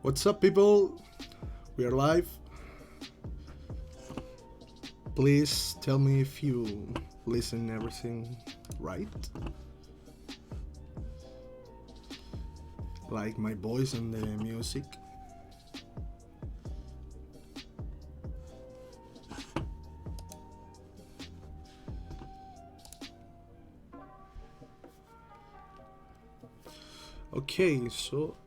What's up, people? We are live. Please tell me if you listen everything right. Like my voice and the music. Okay, so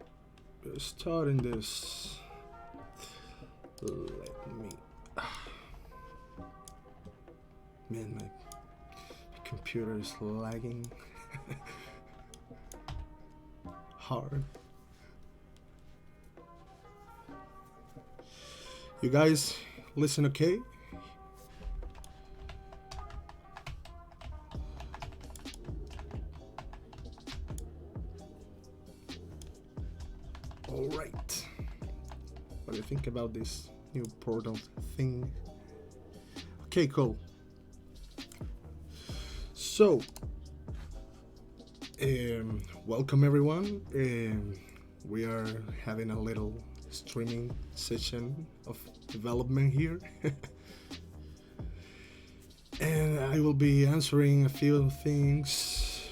starting this. Let me. Man, my computer is lagging hard. You guys listen okay? Alright. What do you think about this new portal thing? Okay, cool. So, welcome everyone. We are having a little streaming session of development here. And I will be answering a few things,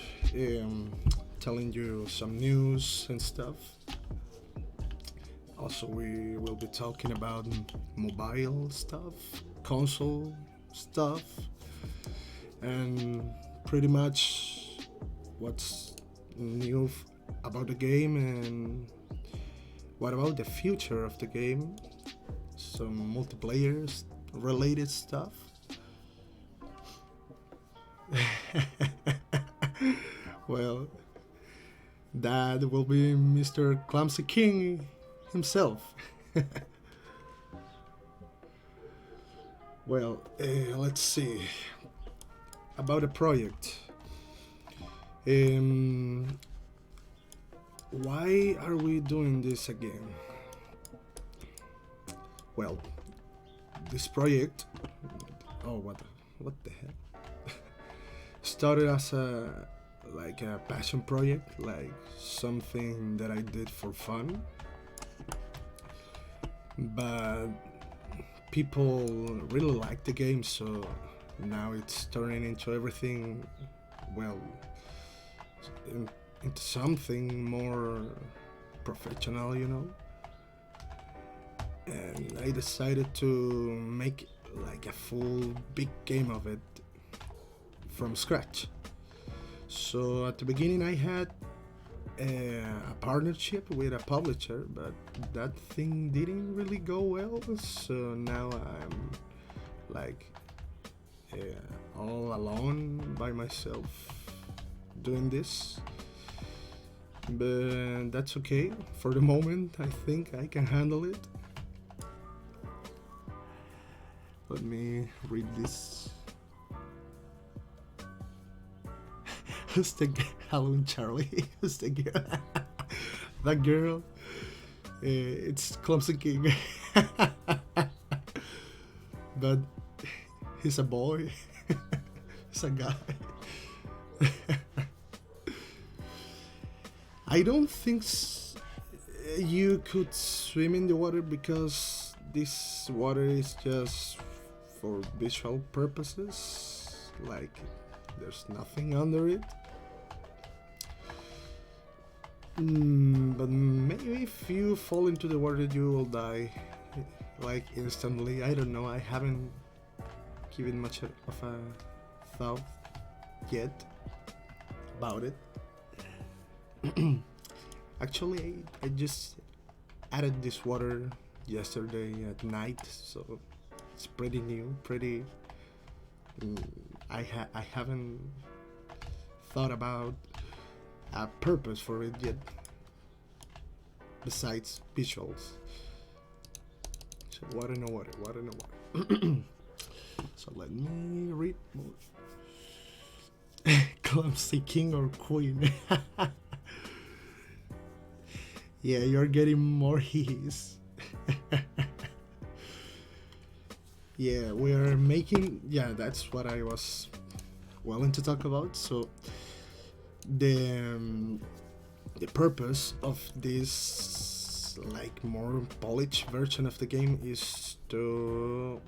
telling you some news and stuff. Also, we will be talking about mobile stuff, console stuff, and pretty much what's new about the game and what about the future of the game, some multiplayer related stuff. Well, that will be Mr. Clumsy King himself. Well, let's see about the project. Why are we doing this again? Well, this project. Oh, what the heck? Started as a passion project, like something that I did for fun. But people really like the game, so now it's turning into everything, well, into something more professional, you know. And I decided to make like a full big game of it from scratch. So at the beginning I had a partnership with a publisher, but that thing didn't really go well, so now I'm like all alone by myself doing this. But that's okay for the moment. I think I can handle it. Let me read this. Who's the Halloween Charlie? Who's the girl? That girl. It's Clumsy King. But he's a boy. He's a guy. I don't think you could swim in the water because this water is just for visual purposes. Like, there's nothing under it. But maybe if you fall into the water, you will die, like instantly. I don't know. I haven't given much of a thought yet about it. Actually, I just added this water yesterday at night, so it's pretty new. Pretty. I haven't thought about a purpose for it yet, besides visuals. So water no water, water no water. So let me read more. Clumsy King or Queen? Yeah, you're getting more his. Yeah, we are making. Yeah, that's what I was willing to talk about. So the purpose of this this like more polished version of the game is to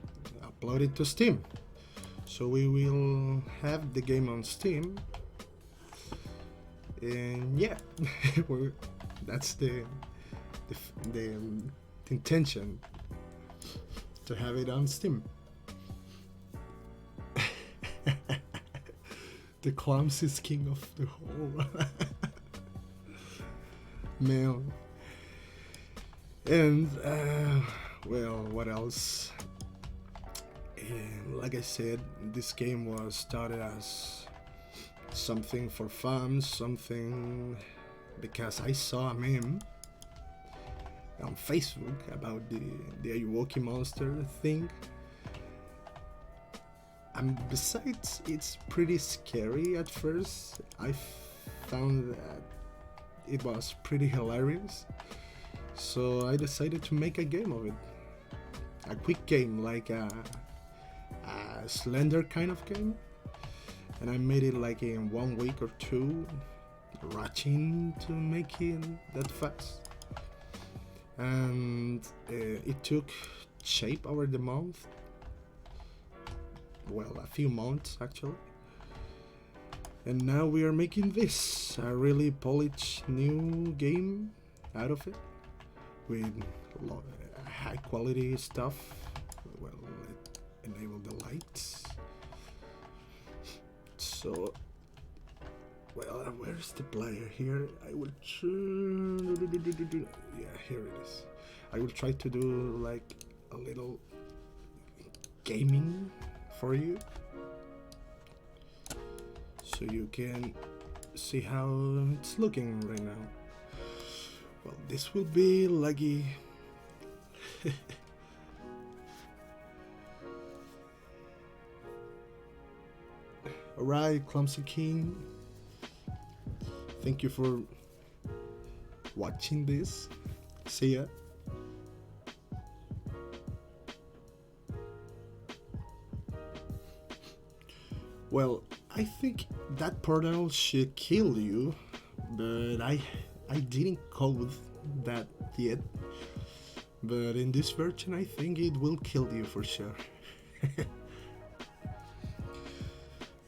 upload it to Steam. So we will have the game on Steam, and yeah, that's the intention, to have it on Steam. The clumsiest king of the whole man. And well, what else? And like I said, this game was started as something for fun, something because I saw a meme on Facebook about the Ayuwoki monster thing. And besides, it's pretty scary at first. I found that it was pretty hilarious. So I decided to make a game of it. A quick game, like a Slender kind of game. And I made it like in 1 week or two, rushing to make it that fast. And it took shape over the month. Well, a few months actually. And now we are making this, a really polished new game out of it, with high quality stuff. Well, it enabled the lights. So, well, where's the player here? I will yeah, here it is. I will try to do like a little gaming for you, so you can see how it's looking right now. Well, this will be laggy. Alright, Clumsy King, thank you for watching this. See ya. Well, I think that portal should kill you, but I didn't code that yet. But in this version, I think it will kill you for sure.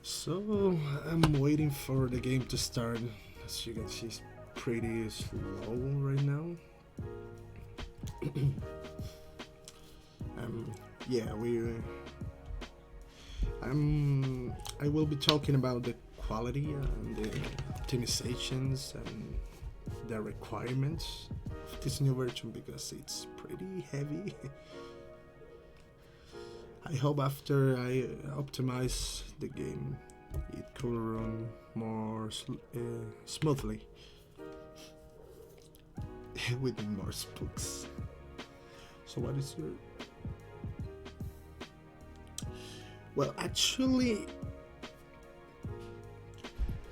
So I'm waiting for the game to start. As you can see, it's pretty slow right now. Yeah, I will be talking about the quality and the optimizations and the requirements of this new version, because it's pretty heavy. I hope after I optimize the game, it could run more smoothly with more spooks. So what is your... Well, actually,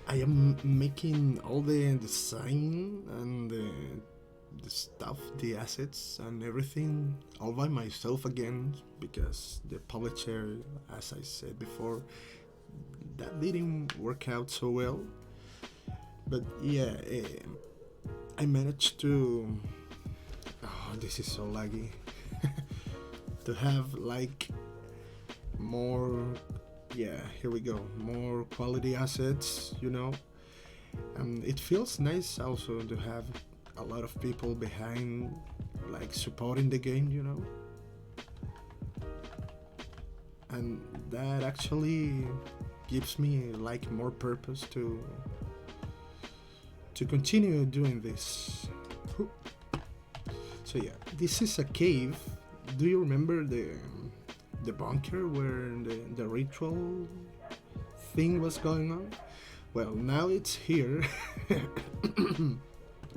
I am making all the design and the stuff, the assets and everything all by myself again, because the publisher, as I said before, that didn't work out so well. But yeah, I managed to... Oh, this is so laggy. To have like more, yeah, here we go, more quality assets, you know. And it feels nice also to have a lot of people behind, like supporting the game, you know. And that actually gives me like more purpose to continue doing this. So yeah, this is a cave. Do you remember the bunker where the ritual thing was going on? Well, now it's here.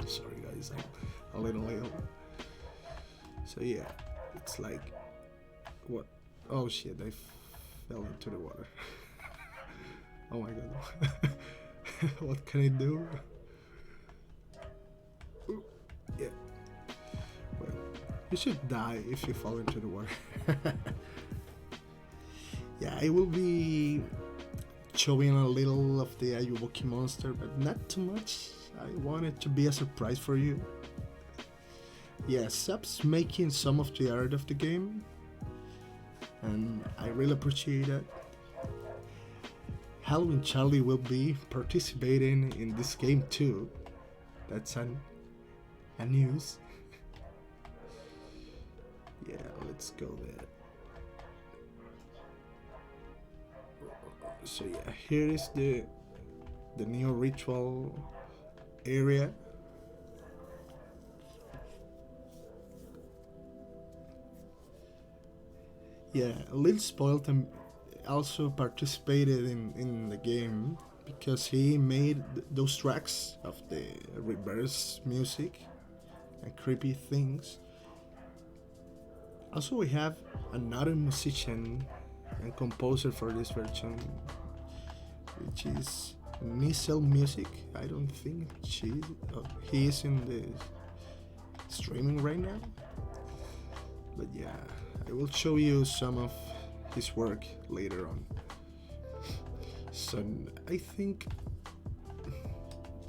Sorry guys, I'm a little ill. So yeah, it's like, what? Oh shit, I fell into the water. Oh my god. What can I do? Ooh, yeah. Well, you should die if you fall into the water. Yeah, I will be showing a little of the Ayuwoki monster, but not too much. I want it to be a surprise for you. Yeah, Sub's making some of the art of the game, and I really appreciate it. Halloween Charlie will be participating in this game too. That's a news. Yeah, let's go there. So yeah, here is the new ritual area. Yeah, Lil Spoiled also participated in the game because he made those tracks of the reverse music and creepy things. Also, we have another musician and composer for this version, which is Nisel Music. I don't think he is in the streaming right now, but yeah, I will show you some of his work later on. So I think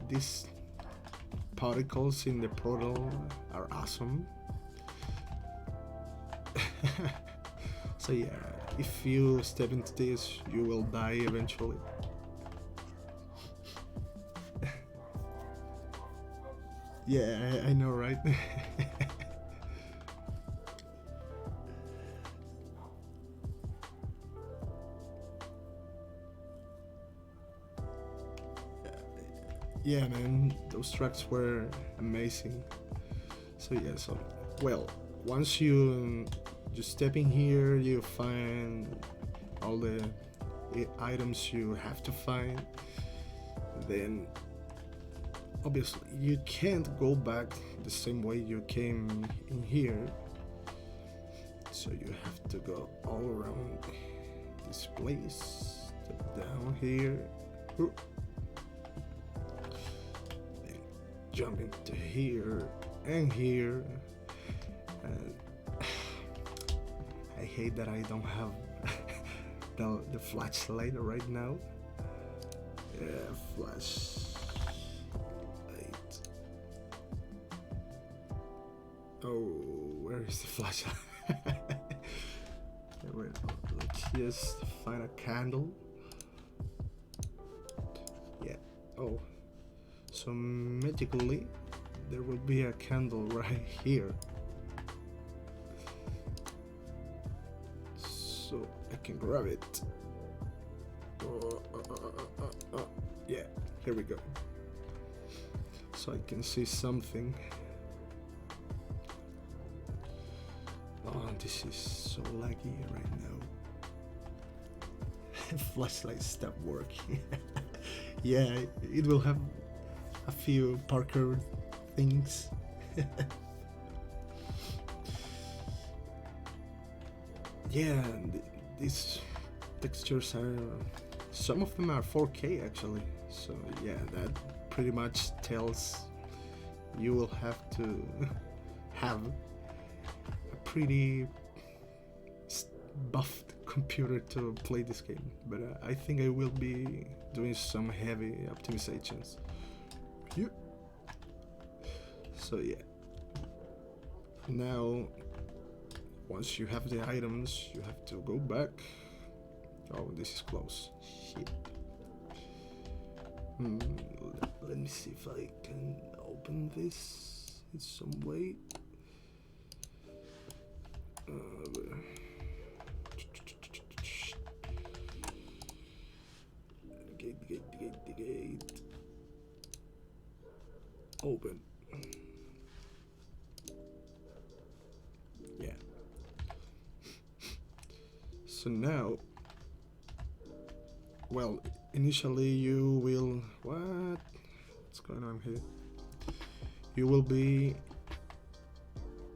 these particles in the portal are awesome. So yeah, if you step into this, you will die eventually. Yeah, I know, right? Yeah, man, those tracks were amazing. So yeah, so well, once you step in here, you find all the items you have to find. Then obviously you can't go back the same way you came in here. So you have to go all around this place, step down here, then jump into here and here. And I hate that I don't have the flashlight right now. Yeah, flashlight. Oh, where is the flashlight? Wait, let's just find a candle. Yeah. Oh, so magically there will be a candle right here. So I can grab it. Yeah, here we go. So I can see something. Oh, this is so laggy right now. Flashlight stopped working. Yeah, it will have a few Parkour things. Yeah, these textures are, some of them are 4K actually. So yeah, that pretty much tells you will have to have a pretty buffed computer to play this game. But I think I will be doing some heavy optimizations. Yeah. So yeah, now once you have the items, you have to go back. Oh, this is close. Shit. Let me see if I can open this in some way. Gate. Open. Yeah. So now, well, initially you will, what's going on here? You will be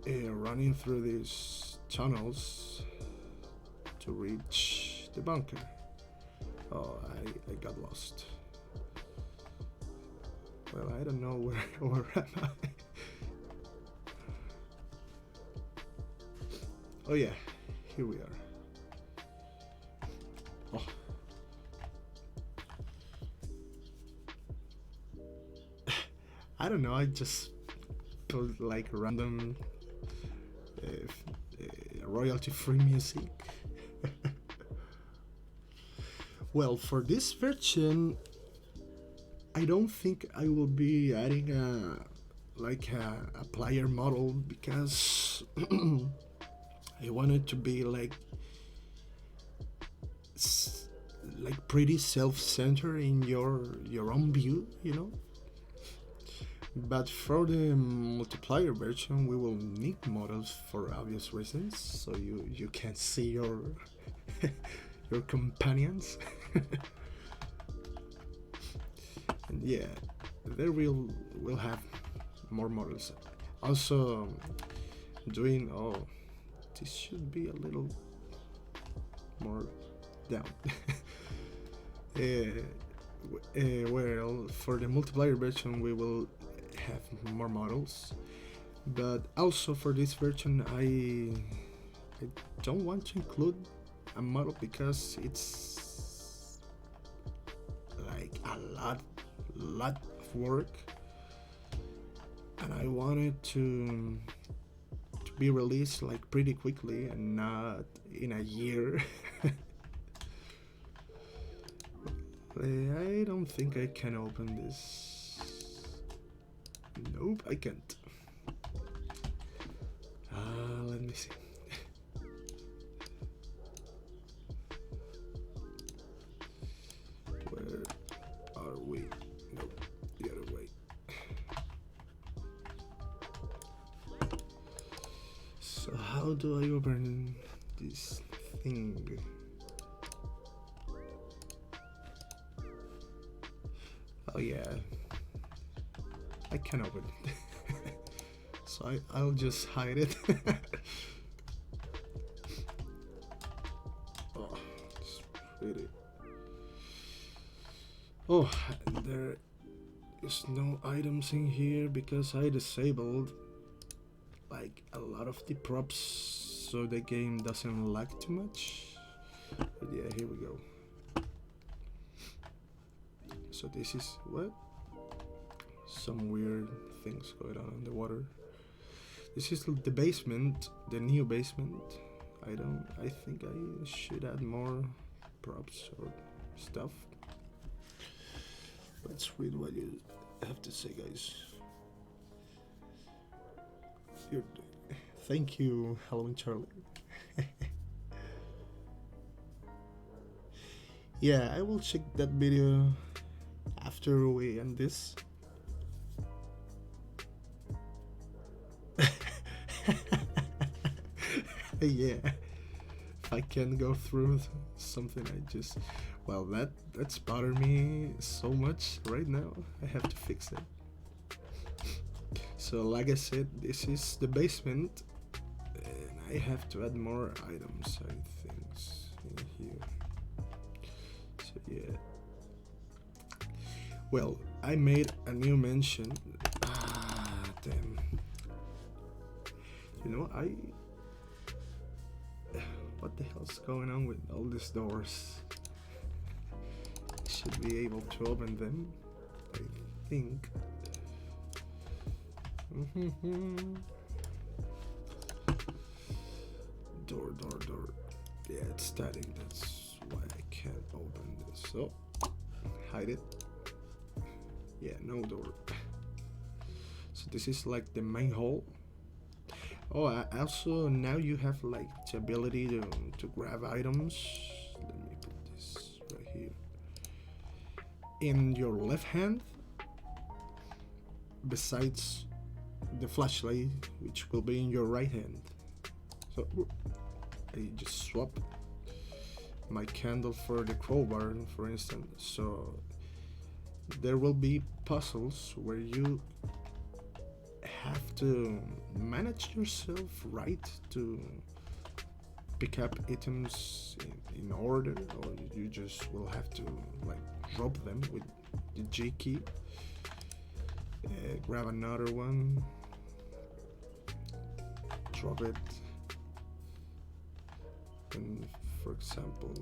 running through these tunnels to reach the bunker. Oh, I got lost. Well, I don't know where am I? Oh yeah, here we are. Oh. I don't know, I just put like random royalty-free music. Well, for this version, I don't think I will be adding a player model because I want it to be like pretty self-centered in your own view, you know. But for the multiplayer version, we will need models for obvious reasons, so you can see your your companions. And yeah, there will have more models. Also, doing this should be a little more down. Well, for the multiplayer version, we will have more models, but also for this version, I don't want to include a model because it's like a lot of work, and I want it to be released like pretty quickly and not in a year. I don't think I can open this. Nope, I can't. Let me see. Where are we? Nope, the other way. So how do I open this thing? Oh yeah, I can open it. So I'll just hide it. Oh, it's pretty. Oh, there is no items in here because I disabled like a lot of the props so the game doesn't lag too much. But yeah, here we go. So this is what? Some weird things going on in the water. This is the basement, the new basement. I think I should add more props or stuff. Let's read what you have to say, guys. Thank you, Halloween Charlie. Yeah, I will check that video after we end this. Yeah, if I can't go through something, well, that's bothering me so much right now. I have to fix it. So like I said, this is the basement, and I have to add more items and things in here. So yeah. Well, I made a new mention. Damn. You know, what the hell's going on with all these doors? I should be able to open them, I think. Door. Yeah, it's static. That's why I can't open this. So, hide it. Yeah, no door. So this is like the main hall. Oh, also now you have like the ability to grab items. Let me put this right here. In your left hand, besides the flashlight, which will be in your right hand. So I just swap my candle for the crowbar, for instance. So there will be puzzles where you have to manage yourself right to pick up items in order, or you just will have to like drop them with the G key, grab another one, drop it, and for example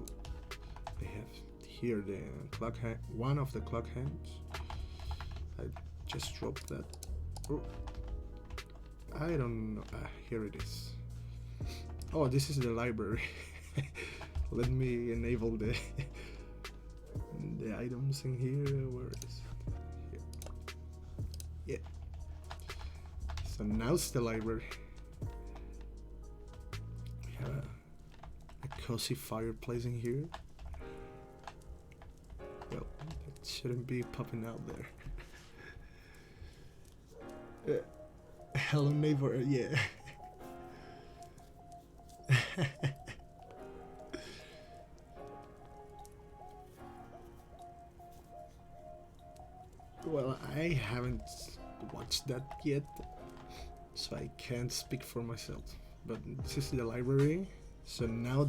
I have here the clock hand, one of the clock hands. I just dropped that. Oh. I don't know. Here it is. Oh, this is the library. Let me enable the the items in here. Where is it? Here. Yeah. So now it's the library. We have a cozy fireplace in here. Well, that shouldn't be popping out there. Hello neighbor, yeah. Well, I haven't watched that yet, so I can't speak for myself. But this is the library, so now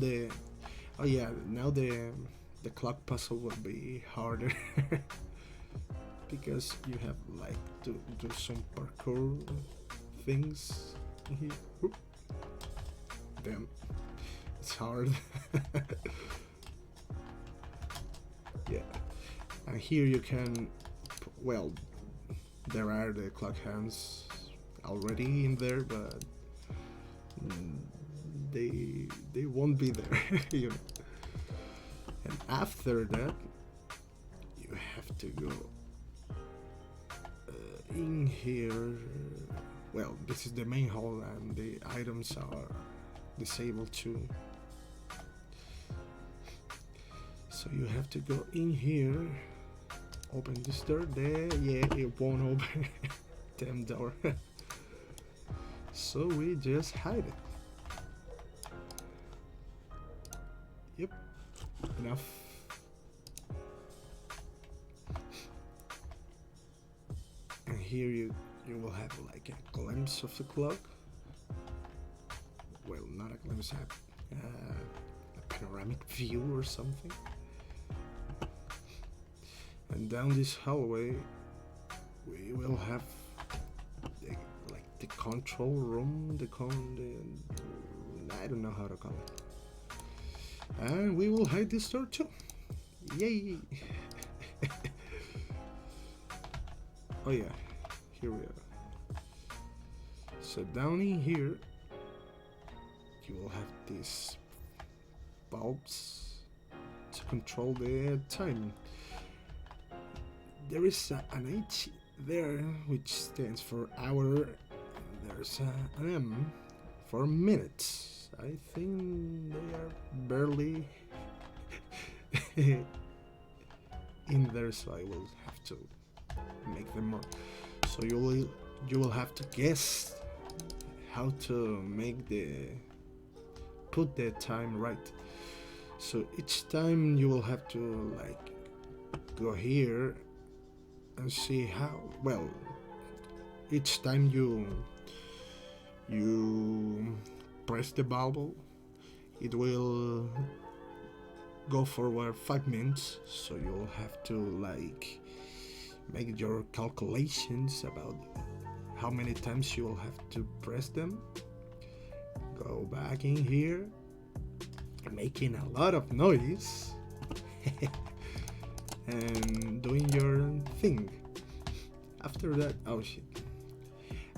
now the clock puzzle will be harder because you have like to do some parkour things here. Oop. Damn, it's hard. Yeah, and here you can, well, there are the clock hands already in there, but they won't be there. You know. And after that, you have to go in here. Well, this is the main hall, and the items are disabled too. So you have to go in here, open this door. There, yeah, it won't open. Damn door. So we just hide it. Yep, enough. And here you will have like a glimpse of the clock. Well, not a glimpse, a panoramic view or something. And down this hallway, we will have the control room, I don't know how to call it. And we will hide this door too. Yay! Oh yeah, here we are. So down in here, you will have these bulbs to control the time. There is an H there, which stands for hour. There's an M for minutes. I think they are barely in there, so I will have to make them more. So you will have to guess how to put the time right. So each time you will have to like go here and see how, well, each time you press the bulb, it will go forward 5 minutes, so you'll have to like make your calculations about how many times you will have to press them. Go back in here, making a lot of noise and doing your thing. After that, oh shit.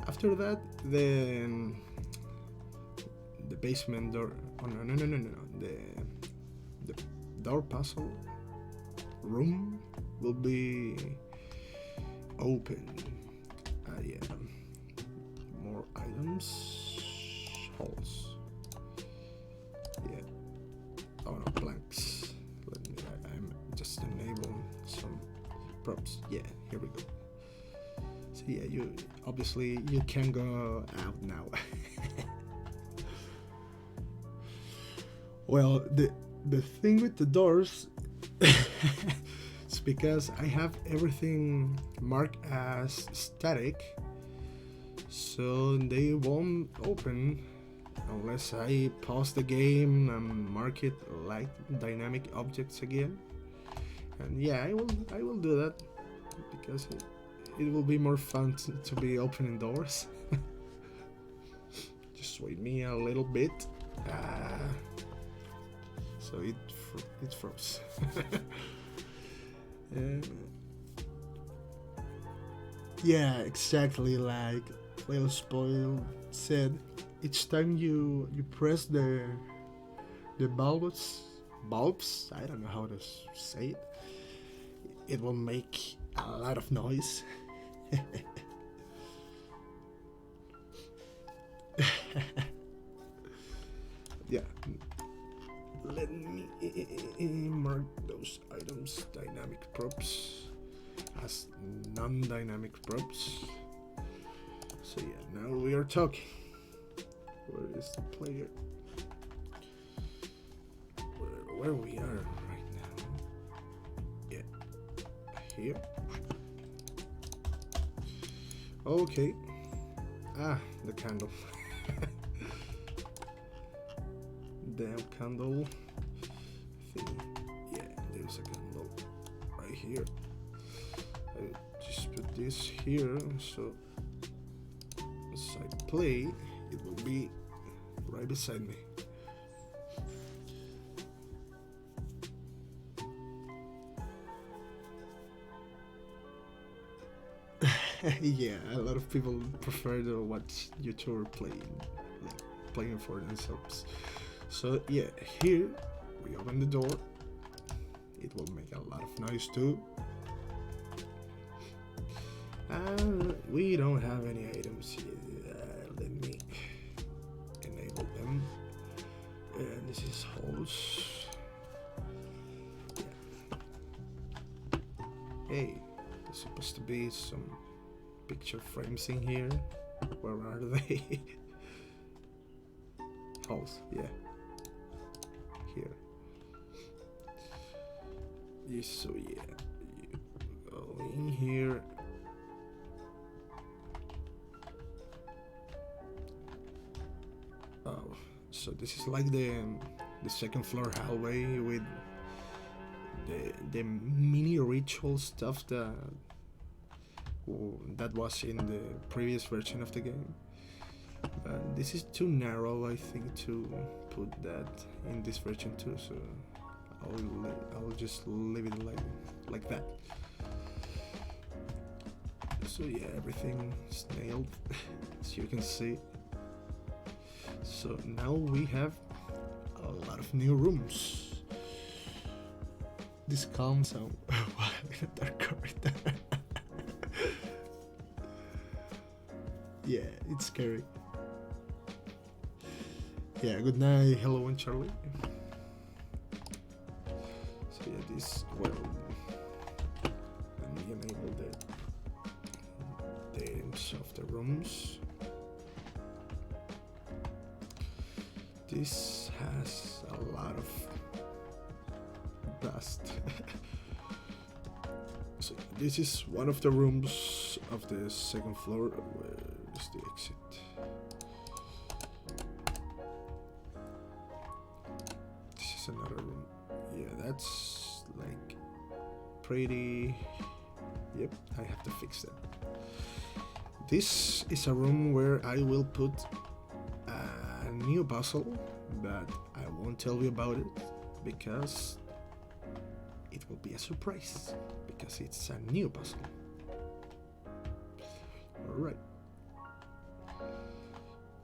After that, then the basement door. Oh no! The door puzzle room will be open. Yeah. More items. Holes. Yeah. Oh no, blanks. I'm just enabling some props. Yeah, here we go. So yeah, you obviously you can go out now. Well, the thing with the doors is because I have everything marked as static, so they won't open unless I pause the game and mark it like dynamic objects again. And yeah, I will do that because it will be more fun to be opening doors. Just wait me a little bit. So it froze. Yeah, exactly like Little spoil said each time you press the bulbs, I don't know how to say it, it will make a lot of noise. Yeah, let me mark those items dynamic props as non-dynamic props. So yeah, now we are talking. Where is the player? Where we are right now? Yeah, here. Okay. Ah, the candle. Damn candle. Yeah, there's a candle right here. I just put this here so as I play, it will be right beside me. Yeah, a lot of people prefer to watch YouTuber playing for themselves. So yeah, here we open the door. It will make a lot of noise too. We don't have any items here. Let me enable them. And this is holes. Yeah. Hey, there's supposed to be some picture frames in here. Where are they? Holes, yeah. Here. Yes, so yeah, you go in here. Oh, so this is like the second floor hallway with the mini ritual stuff that was in the previous version of the game. But this is too narrow, I think, to put that in this version too. So I'll just leave it like that. So yeah, everything is nailed, as you can see. So now we have a lot of new rooms. This calm sound. Dark corridor. Yeah, it's scary. Yeah, good night, hello and Charlie. So yeah, this, well, let me enable the names of the rooms. This has a lot of dust. So this is one of the rooms of the second floor. Where is the exit? This is another room. Yeah, that's like pretty. Yep, I have to fix that. This is a room where I will put a new puzzle, but I won't tell you about it because it will be a surprise, because it's a new puzzle. Alright.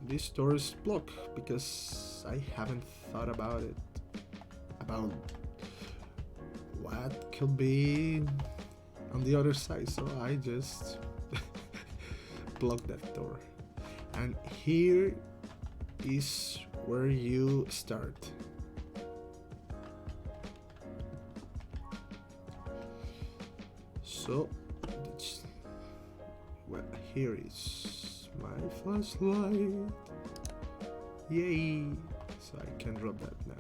This door is blocked because I haven't thought about it. About what could be on the other side, so I just blocked that door. And here is where you start. So, well, here is my flashlight. Yay! So I can drop that now.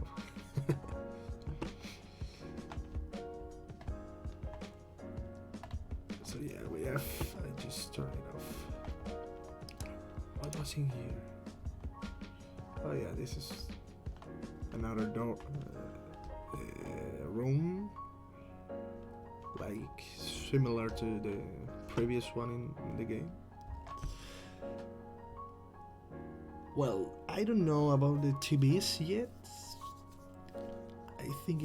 So yeah, we have. I just turned it off. What was in here? Oh yeah, this is another door, room. Like similar to the previous one in the game. Well, I don't know about the TVs yet. I think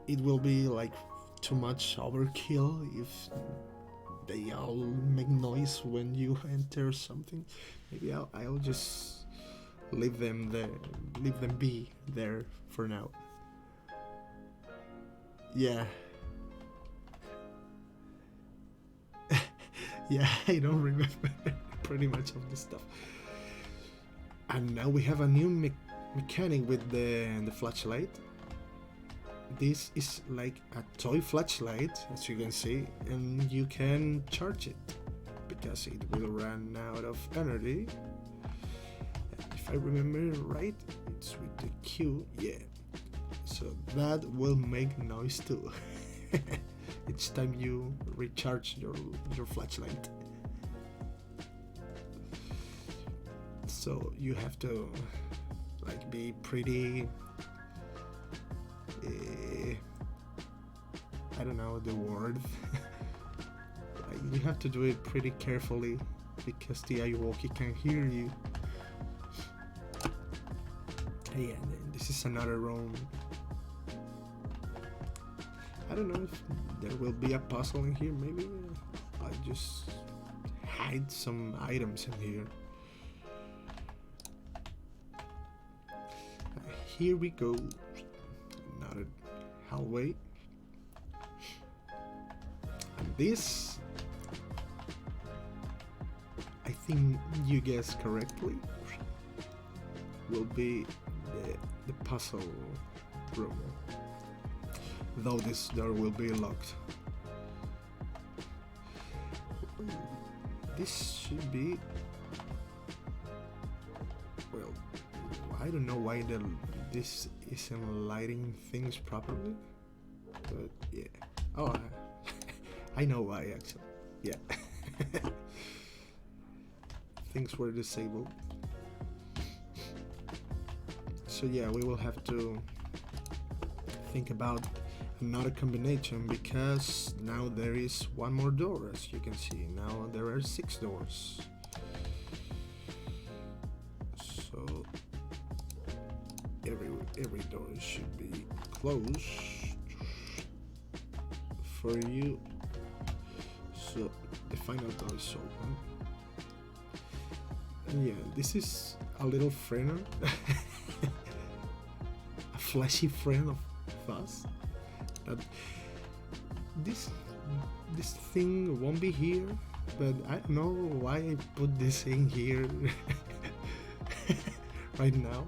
it will be like too much overkill if they all make noise when you enter something. Maybe I'll just leave them there, leave them be there for now. Yeah. Yeah, I don't remember pretty much of the stuff. And now we have a new mechanic with the flashlight. This is like a toy flashlight, as you can see, and you can charge it because it will run out of energy. If I remember right, it's with the Q, yeah. So that will make noise too. Each time you recharge your flashlight. So you have to like be pretty I don't know the word. You have to do it pretty carefully because the Ayuwoki can hear you. Yeah, this is another room. I don't know if there will be a puzzle in here. Maybe I just hide some items in here. Here we go. Another hallway. And this, I think you guessed correctly, will be the puzzle room. Though this door will be locked. This should be... Well, I don't know why this isn't lighting things properly. But yeah. Oh, I know why actually. Yeah. Things were disabled. So yeah, we will have to think about another combination because now there is one more door, as you can see. Now there are 6 doors. So every door should be closed for you. So the final door is open. And yeah, this is a little friend, a flashy friend of us. That this thing won't be here, but I don't know why I put this in here right now.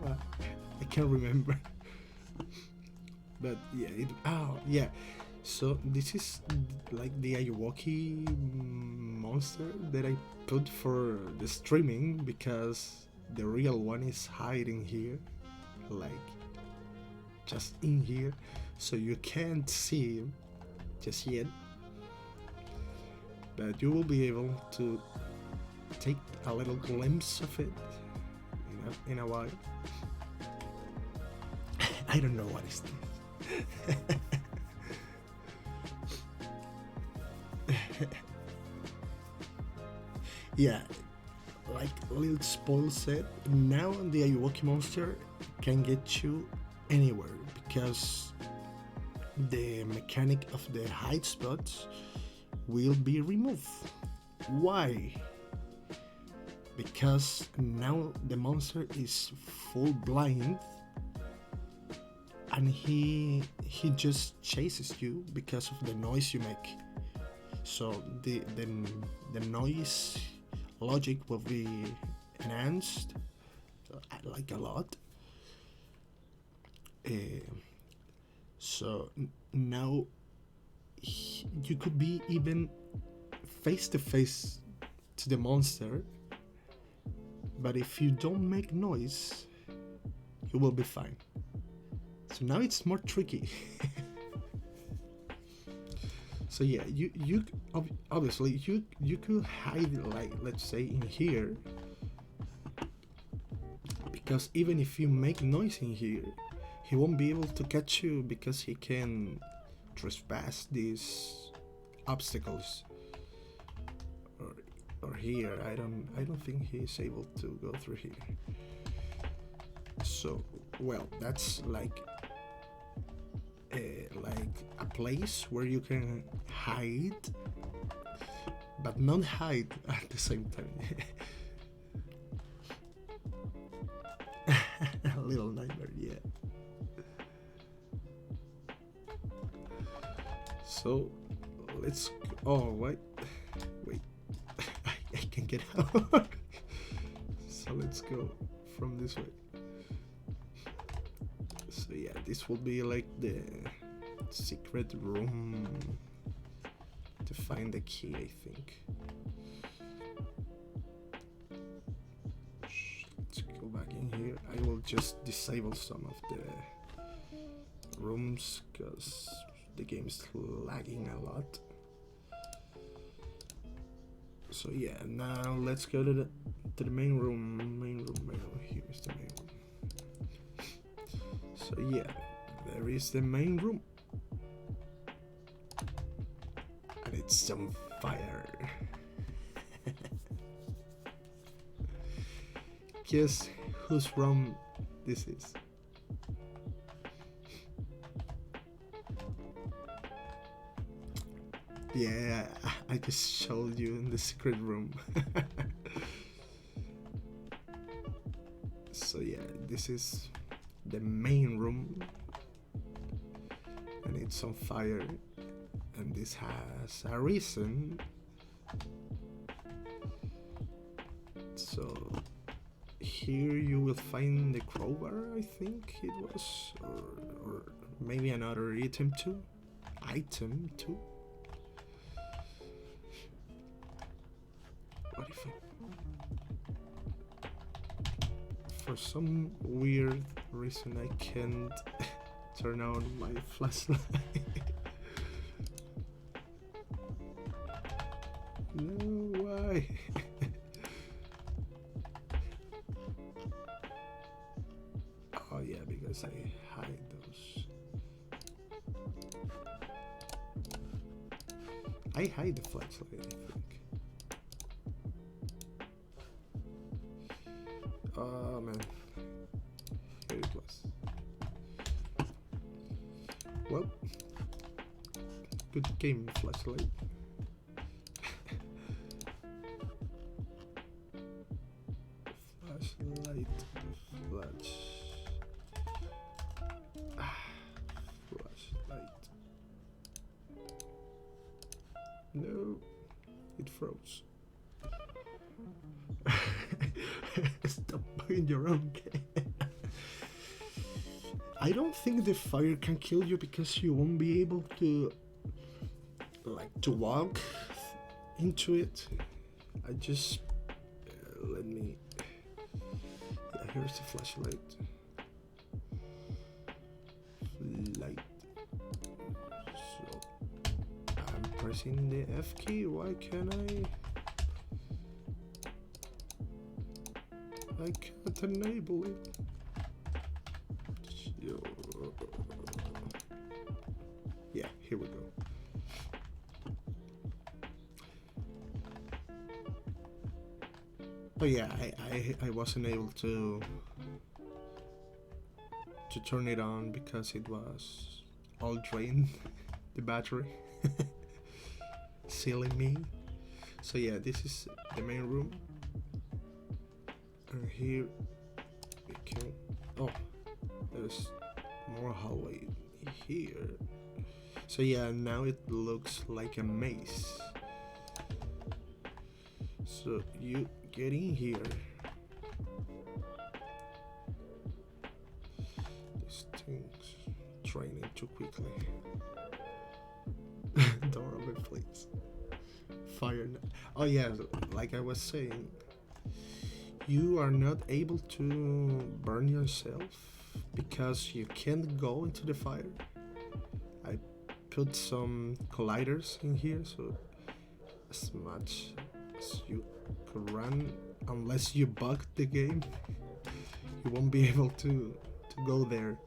I can't remember. But yeah, so this is like the Ayuwoki monster that I put for the streaming because the real one is hiding here, like just in here, so you can't see him just yet, but you will be able to take a little glimpse of it in a while. I don't know what is this. Yeah, like Lil Spoil said, now the Ayuwoki monster can get you anywhere because the mechanic of the hide spots will be removed. Why? Because now the monster is full blind and he just chases you because of the noise you make. So the noise logic will be enhanced like a lot. So now you could be even face to face to the monster, but if you don't make noise, you will be fine. So now it's more tricky. So yeah, you obviously you could hide, like, let's say in here, because even if you make noise in here, he won't be able to catch you because he can trespass these obstacles. Or here, I don't think he is able to go through here. So well, that's like a place where you can hide, but not hide at the same time. A little nightmare, yeah. So let's go. Oh, wait. I can get out. So let's go from this way. So yeah, this will be like the secret room to find the key, I think. Let's go back in here. I will just disable some of the rooms because the game's lagging a lot. So yeah, now let's go to the main room. Here's the main room. So yeah, there is the main room. And it's on fire. Guess whose room this is? Yeah, I just showed you in the secret room. So yeah, this is the main room. And it's on fire. And this has a reason. So here you will find the crowbar, I think it was, or maybe another item too. What if for some weird reason I can't turn on my flashlight? No, why? Oh yeah, because I hide those. I hide the flashlight, I think. Oh man, here it was. Well, good game, flashlight. Flashlight. No, it froze. Stop playing your own game. I don't think the fire can kill you because you won't be able to walk into it. I just let me. Yeah, here's the flashlight. So I'm pressing the F key. Why can't I can't enable it. Yeah, here we go. Oh yeah, I wasn't able to turn it on because it was all drained, the battery. Silly me. So yeah, this is the main room. And here we can. Oh, there's more hallway here. So yeah, now it looks like a maze. So you get in here. This thing's draining too quickly. Don't open, please. Fire. Oh yeah, like I was saying, you are not able to burn yourself because you can't go into the fire. I put some colliders in here, so as much as you could run, unless you bug the game, you won't be able to go there.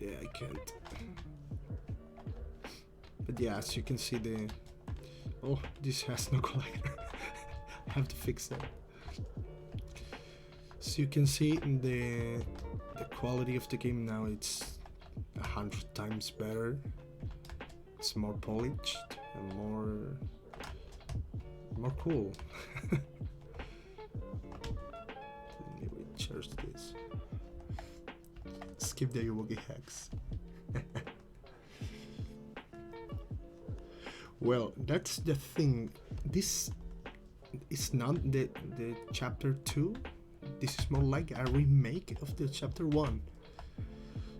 Yeah, I can't. But yeah, as you can see, oh, this has no collider. I have to fix that. So you can see in the quality of the game now, it's 100 times better. It's more polished and more cool. Let me recharge this. Skip the Ayuwoki hacks. Well, that's the thing. This is not the chapter 2. This is more like a remake of the chapter 1.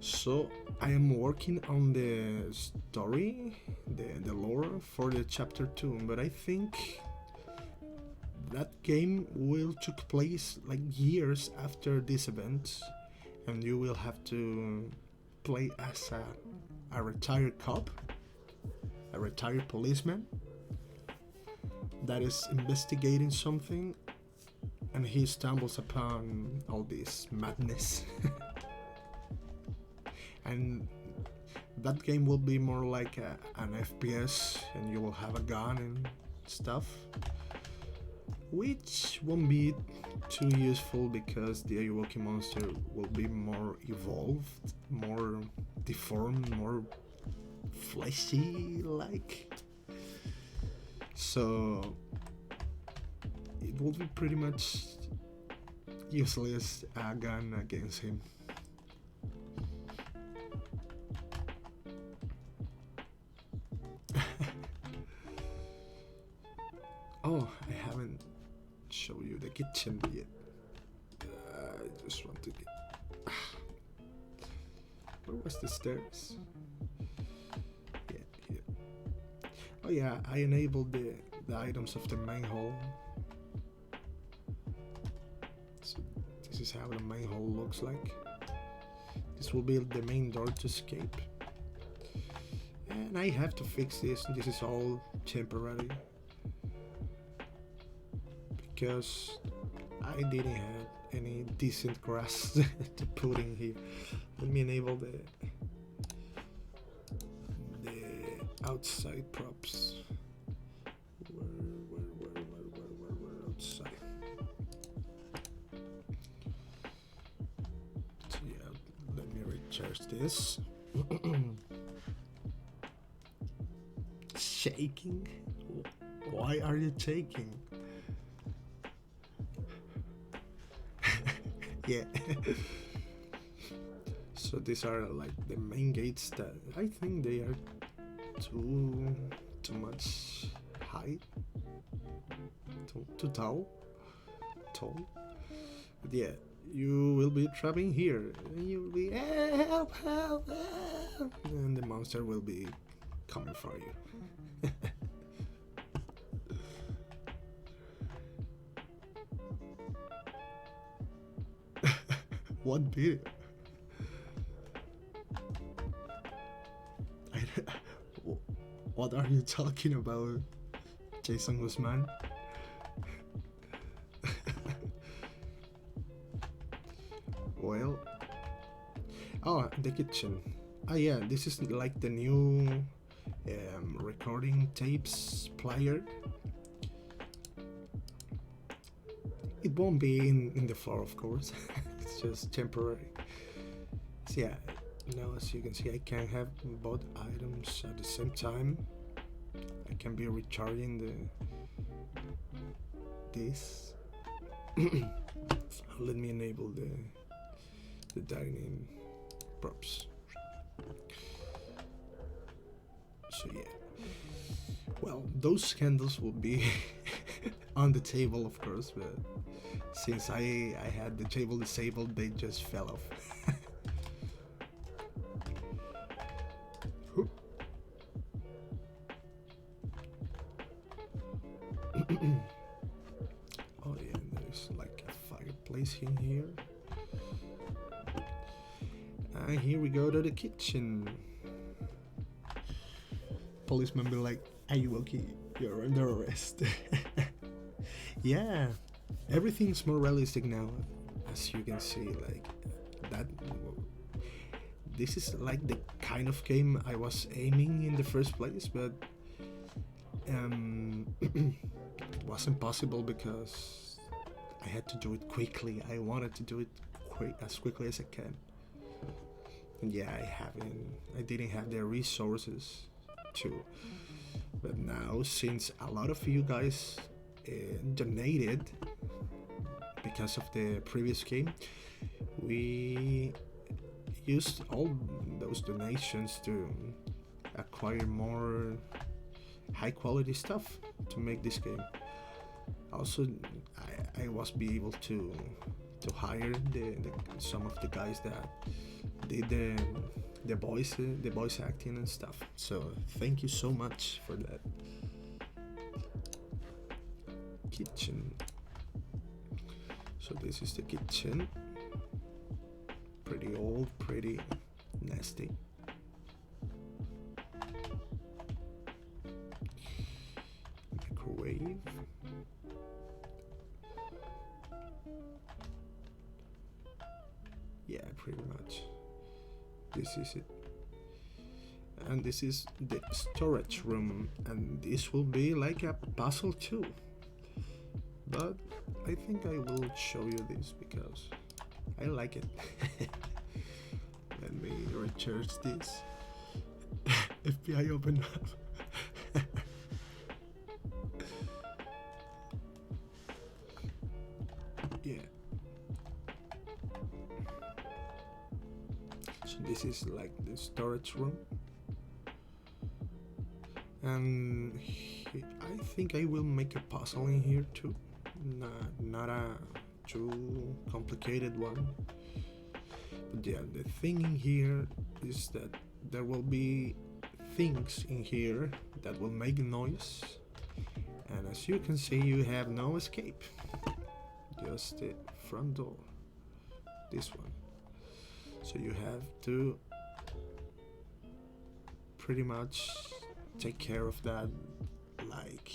So I am working on the story, the lore for the chapter 2, but I think that game will take place like years after this event, and you will have to play as a retired cop, a retired policeman that is investigating something, and he stumbles upon all this madness. And that game will be more like an FPS, and you will have a gun and stuff, which won't be too useful because the Ayuwoki monster will be more evolved, more deformed, more fleshy like. So it will be pretty much useless a gun against him. Oh, I haven't shown you the kitchen yet. I just want to get... Where was the stairs? Yeah, here. Oh yeah, I enabled the items of the main hall. So this is how the main hall looks like. This will be the main door to escape. And I have to fix this. This is all temporary, because I didn't have any decent grass to put in here. Let me enable the outside props. Where outside? So yeah, let me recharge this. Shaking? Why are you shaking? Yeah. So these are like the main gates that I think they are too much height, too tall. But yeah, you will be trapping here, and you will be help, and the monster will be coming for you. What video? What are you talking about, Jason Guzman? Well, oh, the kitchen. Ah yeah, this is like the new recording tapes player. It won't be in the floor, of course. It's just temporary. So yeah, now as you can see, I can have both items at the same time. I can be recharging this. Let me enable the dining props. So yeah, well, those candles will be on the table, of course, but since I had the table disabled, they just fell off. Oh yeah, there's like a fireplace in here. And here we go to the kitchen. Policeman be like, Ayuwoki, you're under arrest. Yeah, everything's more realistic now, as you can see. Like that. This is like the kind of game I was aiming in the first place, but it wasn't possible because I had to do it quickly. I wanted to do it as quickly as I can. And yeah, I didn't have the resources to. But now, since a lot of you guys donated because of the previous game, we used all those donations to acquire more high quality stuff to make this game. Also, I was be able to hire some of the guys that did the voice acting and stuff. So thank you so much for that. Kitchen. So this is the kitchen. Pretty old, pretty nasty. Microwave. Yeah, pretty much. This is it. And this is the storage room, and this will be like a puzzle too. But I think I will show you this because I like it. Let me recharge this. FBI open up. Yeah. So this is like the storage room. And I think I will make a puzzle in here too. Not a too complicated one. But yeah, the thing in here is that there will be things in here that will make noise. And as you can see, you have no escape. Just the front door. This one. So you have to pretty much take care of that, like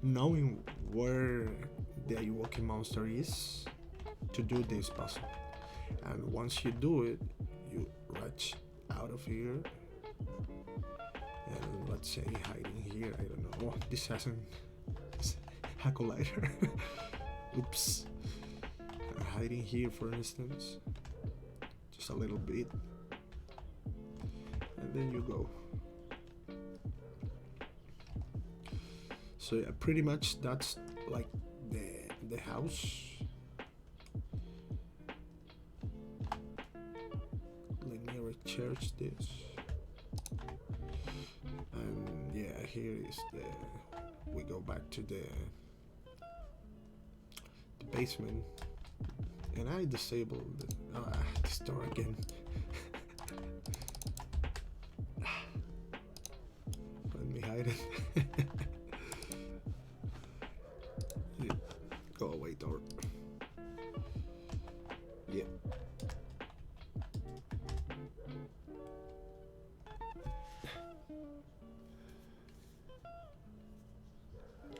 knowing where the Ayuwoki monster is to do this puzzle. And once you do it, you rush out of here. And let's say hiding here, I don't know. Oh, this hasn't a collider. Oops. Hiding here, for instance, just a little bit, and then you go. So yeah, pretty much that's like the house. Let me recharge this. And yeah, here is we go back to the basement, and I disabled this door again. Let me hide it. Yeah. Go away, door. Yeah.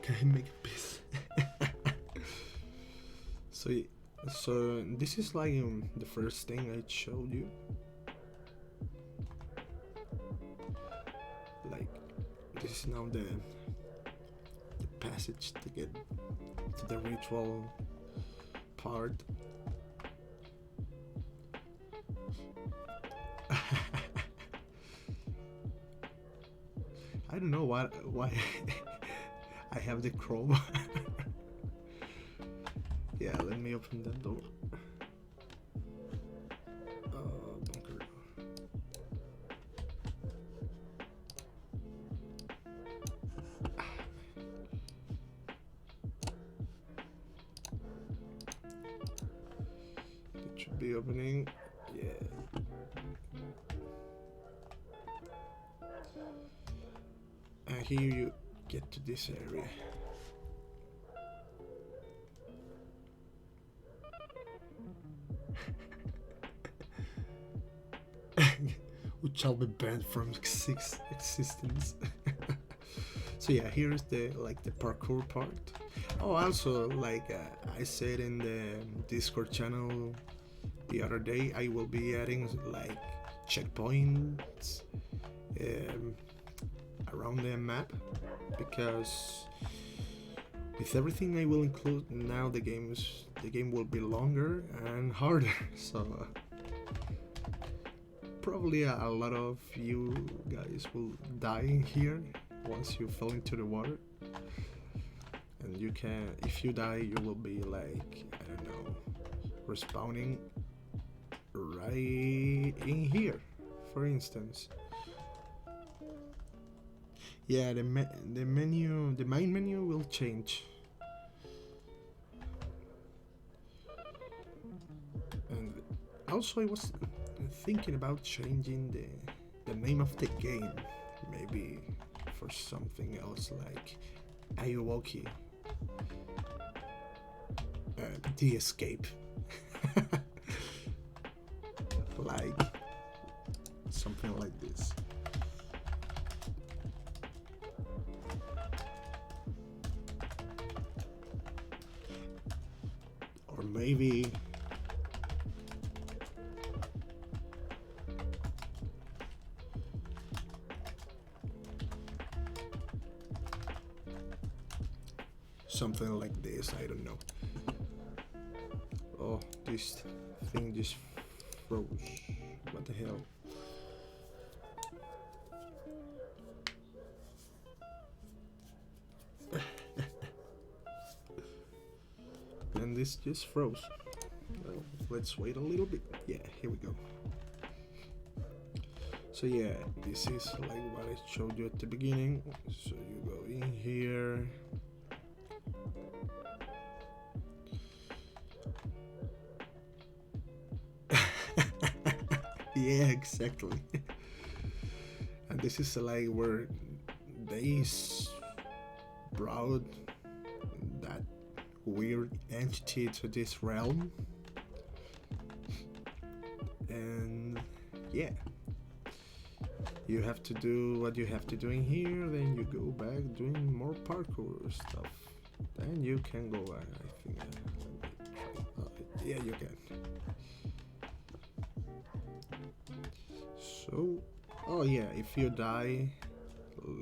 Can I make a piece? So this is like the first thing I showed you. Like this is now the passage to get to the ritual part. I don't know why I have the crowbar. Yeah, let me open that door. Bunker. It should be opening. Yeah. And here you get to this area. Which shall be banned from existence. So yeah, here's the parkour part. Oh, also I said in the Discord channel the other day, I will be adding like checkpoints around the map, because with everything I will include now, the game will be longer and harder. So probably a lot of you guys will die here once you fall into the water. And you can, if you die, you will be like, I don't know, respawning right in here, for instance. Yeah, the menu, the main menu will change. And also I was thinking about changing the name of the game, maybe for something else like Ayuwoki. The Escape. Like something like this. Or maybe something like this, I don't know. Oh, this thing just froze. What the hell? And this just froze. Well, let's wait a little bit. Yeah, here we go. So yeah, this is like what I showed you at the beginning. So you go in here. Yeah, exactly. And this is like where they brought that weird entity to this realm. And yeah, you have to do what you have to do in here, then you go back doing more parkour stuff. Then you can go back, I think. Yeah, you can. So, oh yeah, if you die,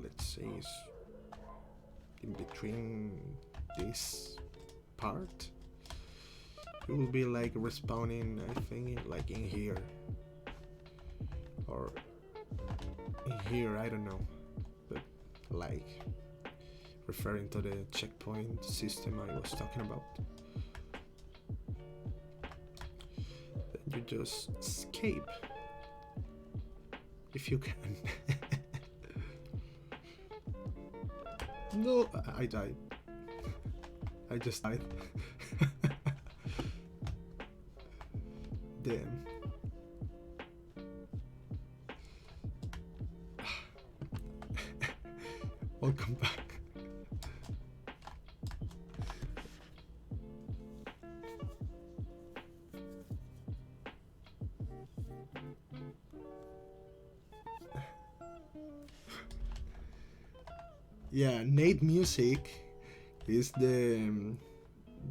let's say it's in between this part, you will be like respawning, I think, like in here. Or in here, I don't know. But like referring to the checkpoint system I was talking about. Then you just escape. If you can. No, I died. I just died. Damn. Welcome back. Yeah, Nate Music is the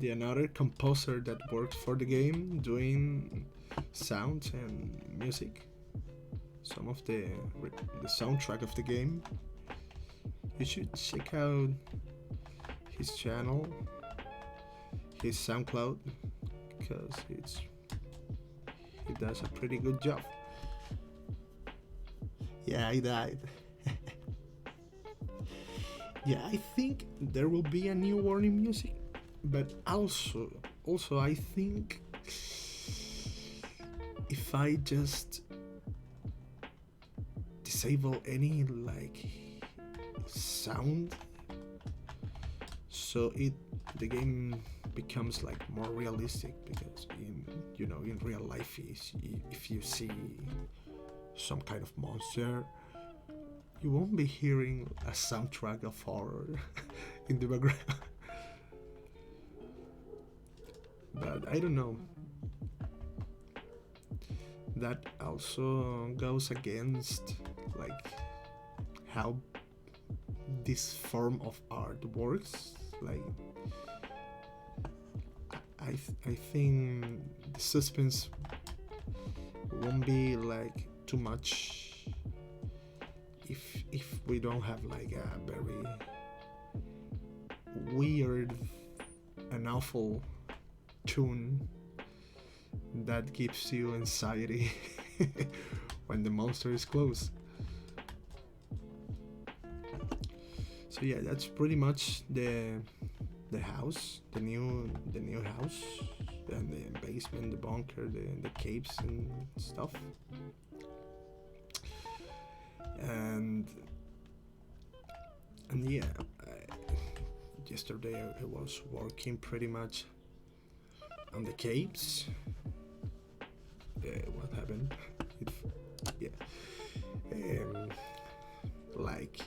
another composer that worked for the game, doing sounds and music. Some of the soundtrack of the game. You should check out his channel, his SoundCloud, because he does a pretty good job. Yeah, I died. Yeah, I think there will be a new warning music, but also I think if I just disable any like sound, so the game becomes like more realistic, because in real life, if you see some kind of monster, you won't be hearing a soundtrack of horror in the background. But I don't know. That also goes against like how this form of art works. Like I think the suspense won't be like too much if we don't have like a very weird and awful tune that gives you anxiety when the monster is close. So yeah, that's pretty much the house, the new house, and the basement, the bunker, the caves and stuff. And yeah, yesterday I was working pretty much on the caves. What happened? Yeah, um, like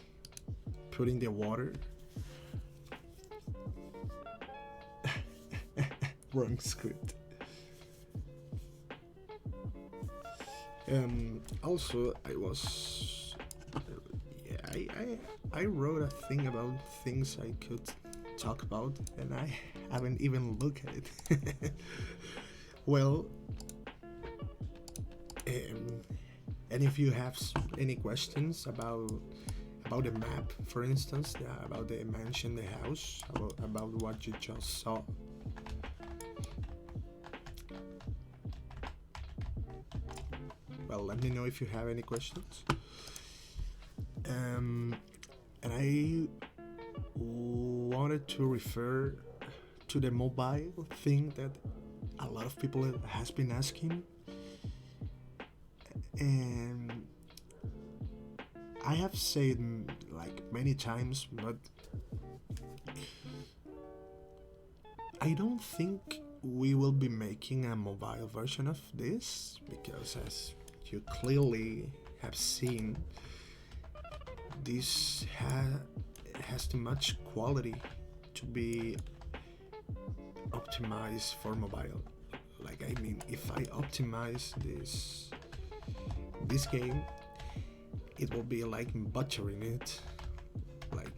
putting the water. Wrong script. Also, I was, yeah, I wrote a thing about things I could talk about, and I haven't even looked at it. Well, and if you have any questions about the map, for instance, about the mansion, the house, about what you just saw. Well, let me know if you have any questions. And I wanted to refer to the mobile thing that a lot of people has been asking, and I have said like many times, but I don't think we will be making a mobile version of this, because as you clearly have seen, this has too much quality to be optimized for mobile. Like, I mean, if I optimize this game, it will be like butchering it. Like,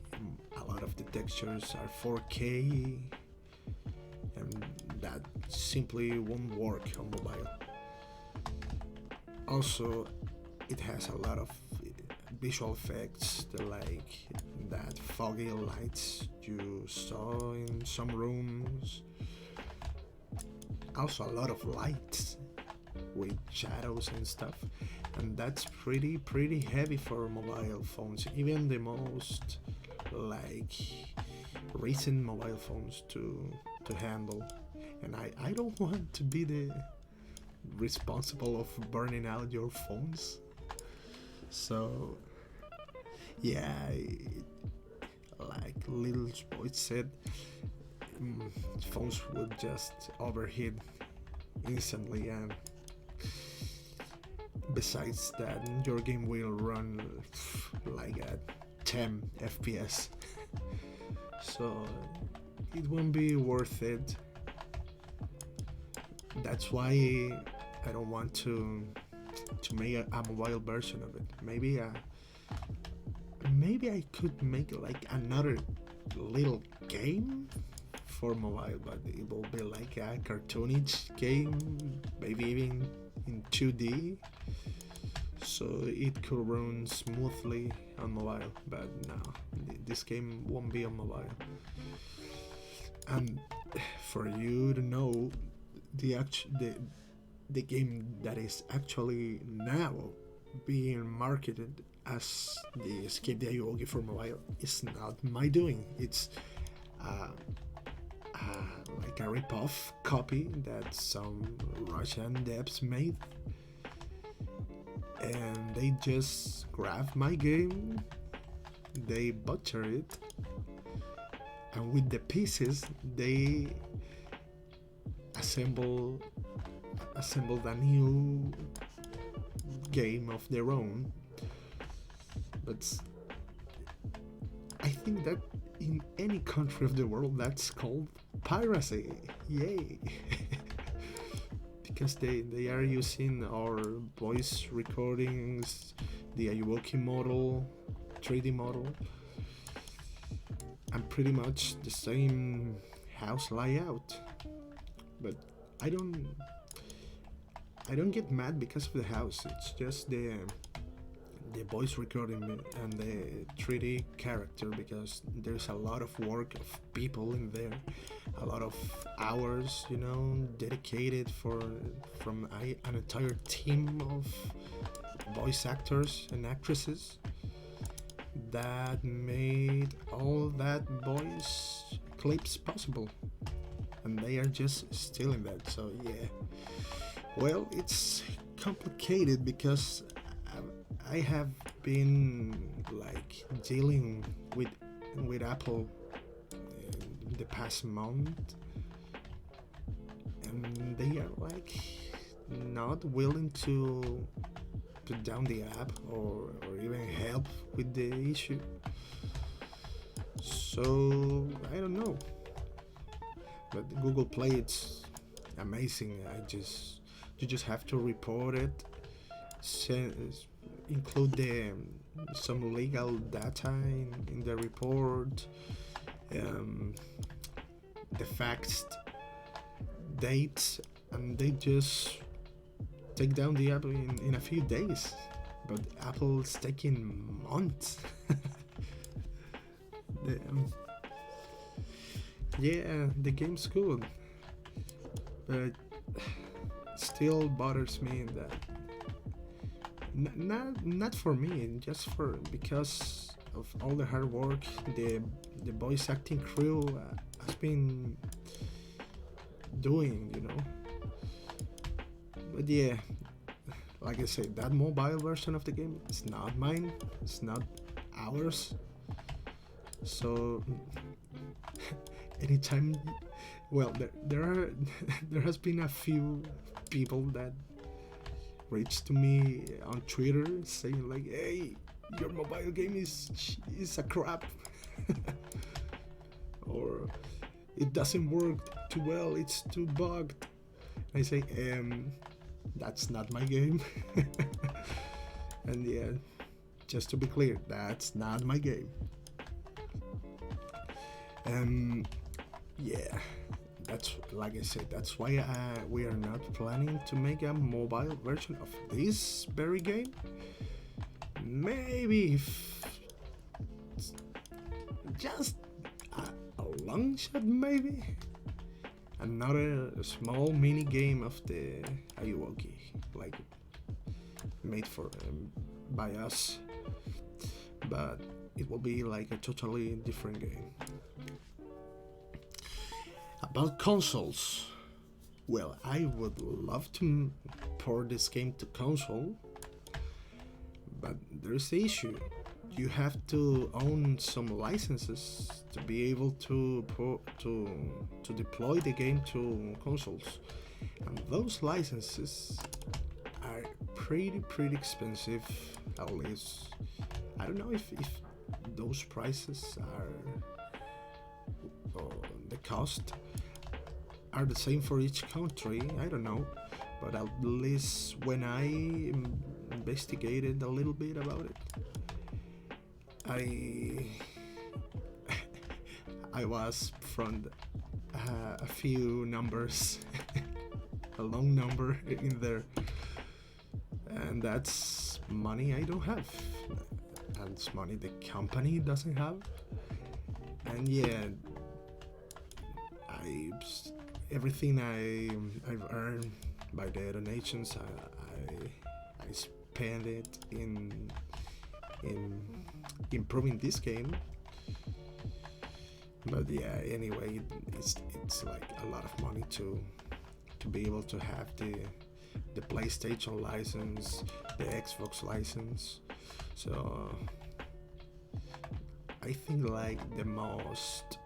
a lot of the textures are 4K, and that simply won't work on mobile. Also, it has a lot of visual effects, like that foggy lights you saw in some rooms. Also, a lot of lights with shadows and stuff, and that's pretty heavy for mobile phones, even the most like recent mobile phones to handle. And I don't want to be the responsible of burning out your phones. So yeah, like little boy said, phones would just overheat instantly, and besides that, your game will run like at 10 FPS. So it won't be worth it. That's why I don't want to make a mobile version of it. Maybe I could make like another little game for mobile, but it will be like a cartoonish game, maybe even in 2D, so it could run smoothly on mobile. But no, this game won't be on mobile. And for you to know, the game that is actually now being marketed as the Escape the Ayuwoki for mobile is not my doing. It's like a rip-off copy that some Russian devs made, and they just grabbed my game, they butcher it, and with the pieces they assembled a new game of their own. But I think that in any country of the world, that's called piracy. Yay! Because they are using our voice recordings, the Ayuwoki model, 3D model, and pretty much the same house layout. But I don't get mad because of the house. It's just the voice recording and the 3D character, because there's a lot of work of people in there, a lot of hours, dedicated from an entire team of voice actors and actresses that made all that voice clips possible, and they are just stealing that. So yeah, well, it's complicated because I have been like dealing with Apple in the past month, and they are like not willing to put down the app or even help with the issue. So I don't know, but Google Play, it's amazing. You just have to report it, include some legal data in the report, the facts, dates, and they just take down the app in a few days. But Apple's taking months. Yeah, the game's good, but still bothers me that not for me, just for because of all the hard work the voice acting crew has been doing. But yeah, like I said, that mobile version of the game is not mine. It's not ours. So anytime, well, there has been a few people that reached to me on Twitter saying like, "Hey, your mobile game is a crap," or "It doesn't work too well. It's too bugged." I say, that's not my game. And yeah, just to be clear, that's not my game. Yeah, that's, like I said, that's why we are not planning to make a mobile version of this very game. Maybe if just a long shot, maybe another small mini game of the Ayuwoki, like made for by us, but it will be like a totally different game. About consoles, well, I would love to port this game to console, but there's the issue. You have to own some licenses to be able to deploy the game to consoles, and those licenses are pretty expensive. At least I don't know if those prices or the cost are the same for each country. I don't know, but at least when I investigated a little bit about it, I was from a few numbers, a long number in there, and that's money I don't have, and it's money the company doesn't have. And yeah, everything I've earned by the donations, I spend it in improving this game. But yeah, anyway, it's like a lot of money to be able to have the PlayStation license, the Xbox license. So I think like the most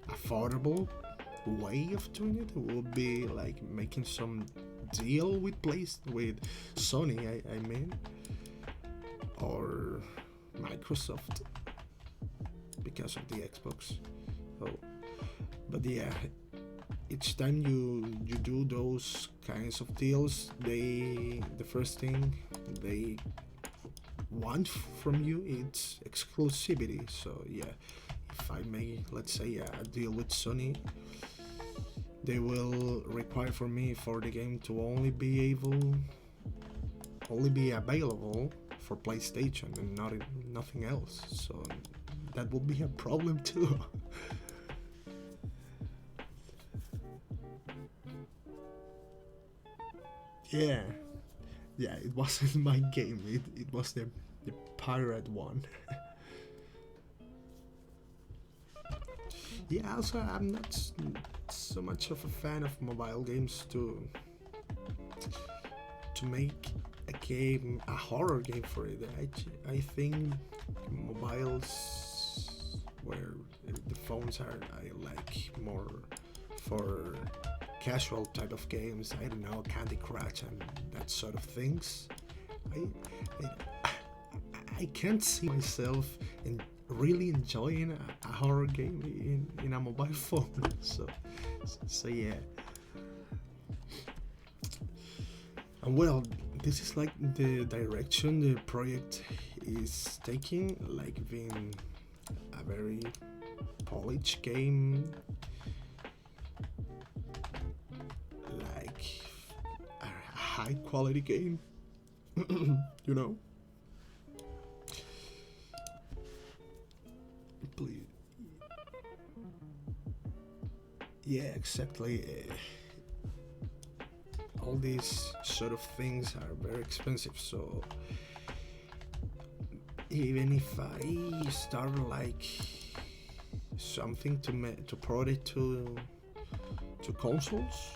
affordable way of doing it would be like making some deal with Sony, I mean, or Microsoft, because of the Xbox. So, but yeah, each time you do those kinds of deals, the first thing they want from you is exclusivity. So yeah, if I make, let's say, a deal with Sony, they will require for me for the game to only be available for PlayStation and nothing else. So that will be a problem too. Yeah, yeah, it wasn't my game. It was the pirate one. Yeah, also I'm not so much of a fan of mobile games to make a horror game for it. I think mobiles where the phones are, I like more for casual type of games. I don't know, Candy Crush and that sort of things. I I, I can't see myself in really enjoying a horror game in a mobile phone. So yeah. And well, this is like the direction the project is taking, like being a very polished game, like a high quality game, you know. Please. Yeah, exactly. All these sort of things are very expensive, so even if I start like something to port it to consoles,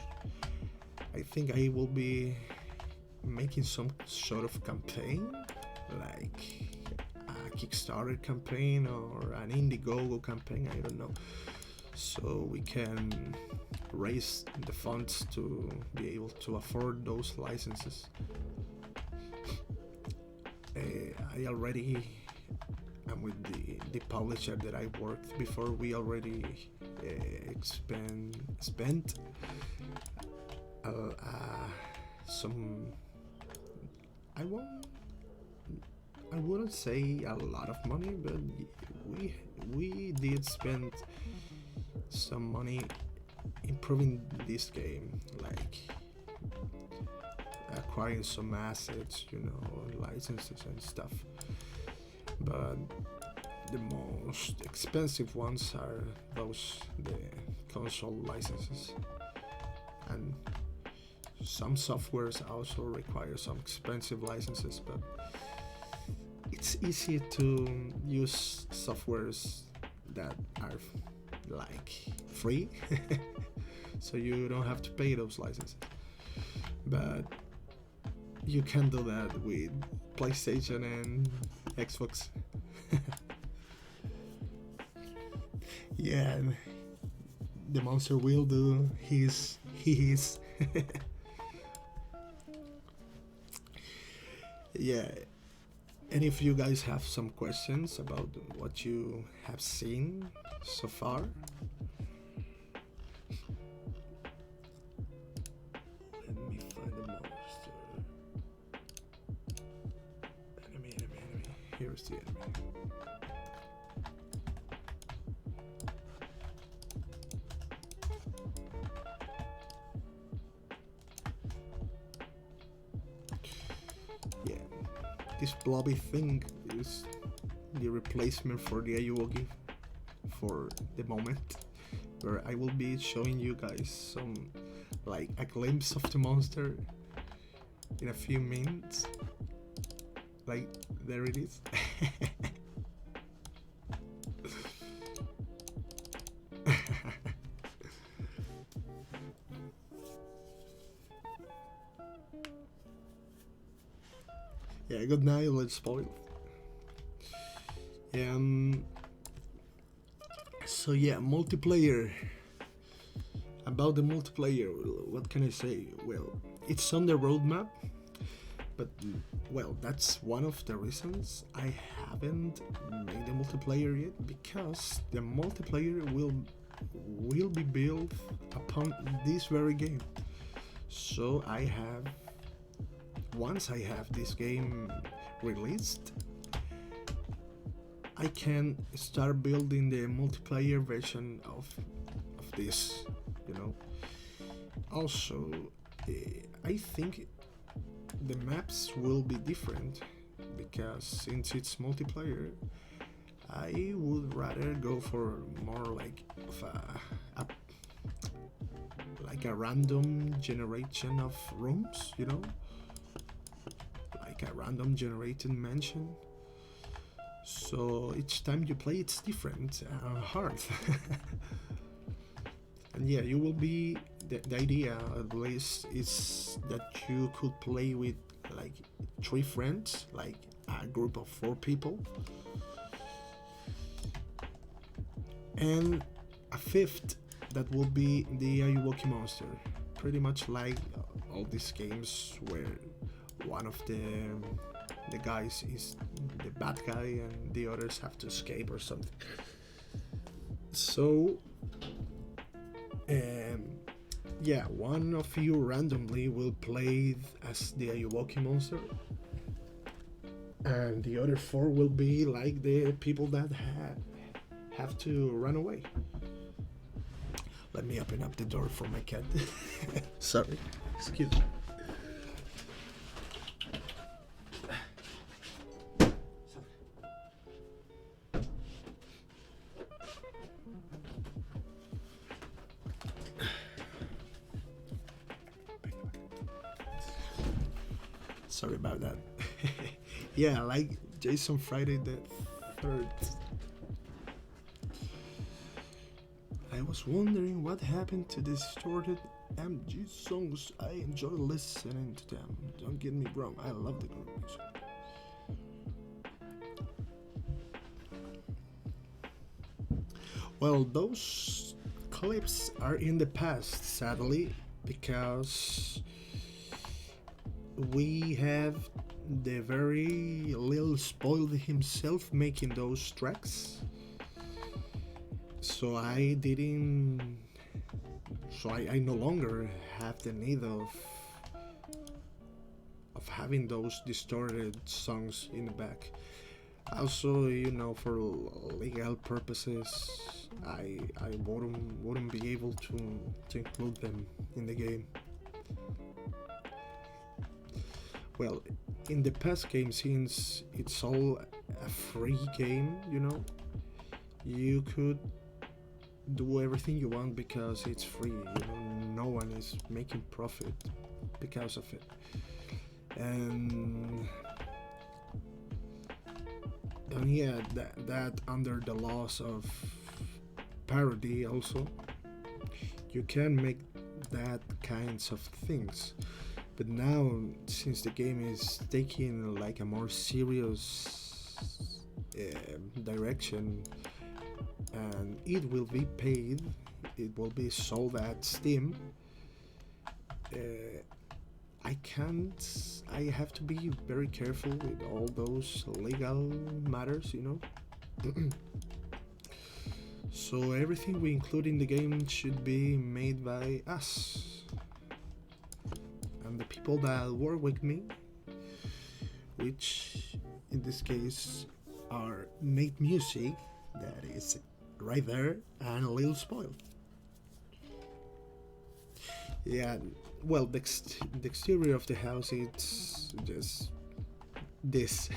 I think I will be making some sort of campaign, like a Kickstarter campaign or an Indiegogo campaign, I don't know, so we can raise the funds to be able to afford those licenses. I already am with the publisher that I worked before. We already spent some. I won't. I wouldn't say a lot of money, but we did spend some money improving this game, like acquiring some assets, licenses and stuff. But the most expensive ones are the console licenses, and some softwares also require some expensive licenses, but it's easy to use softwares that are like free so you don't have to pay those licenses. But you can do that with PlayStation and Xbox. Yeah, the monster will do his yeah. And if you guys have some questions about what you have seen so far, let me find the monster. Enemy. Here's the enemy. Yeah, this blobby thing is the replacement for the Ayuwoki for the moment, where I will be showing you guys some, like, a glimpse of the monster in a few minutes. Like, there it is. Yeah, good night, let's spoil. So yeah, multiplayer. About the multiplayer, what can I say? Well, it's on the roadmap, but well, that's one of the reasons I haven't made the multiplayer yet, because the multiplayer will be built upon this very game. So once I have this game released, I can start building the multiplayer version of this, Also, I think the maps will be different because since it's multiplayer, I would rather go for more like of like a random generation of rooms, you know, like a random generated mansion. So each time you play, it's different, hard. And yeah, you will be the idea at least is that you could play with like three friends, like a group of four people, and a fifth that will be the Ayuwoki monster. Pretty much like all these games where one of the guys is the bad guy and the others have to escape or something. So yeah, one of you randomly will play as the Ayuwoki monster, and the other four will be like the people that have to run away. Let me open up the door for my cat. Sorry, excuse me. Sorry about that. Yeah, like Jason Friday the 3rd. I was wondering what happened to the distorted MG songs. I enjoy listening to them. Don't get me wrong, I love the group music. Well, those clips are in the past, sadly, because we have the very Lil Spoiled himself making those tracks. So I didn't. So I no longer have the need of having those distorted songs in the back. Also, you know, for legal purposes, I wouldn't be able to include them in the game. Well, in the past game, since it's all a free game, you know, you could do everything you want because it's free. You know, no one is making profit because of it. And yeah, that under the laws of parody also, you can make that kinds of things. But now, since the game is taking like a more serious direction, and it will be paid, it will be sold at Steam, I have to be very careful with all those legal matters, you know. So everything we include in the game should be made by us and the people that work with me, which in this case are Nate Music, that is right there, and a little spoiled. Yeah, well, the exterior of the house, it's just this.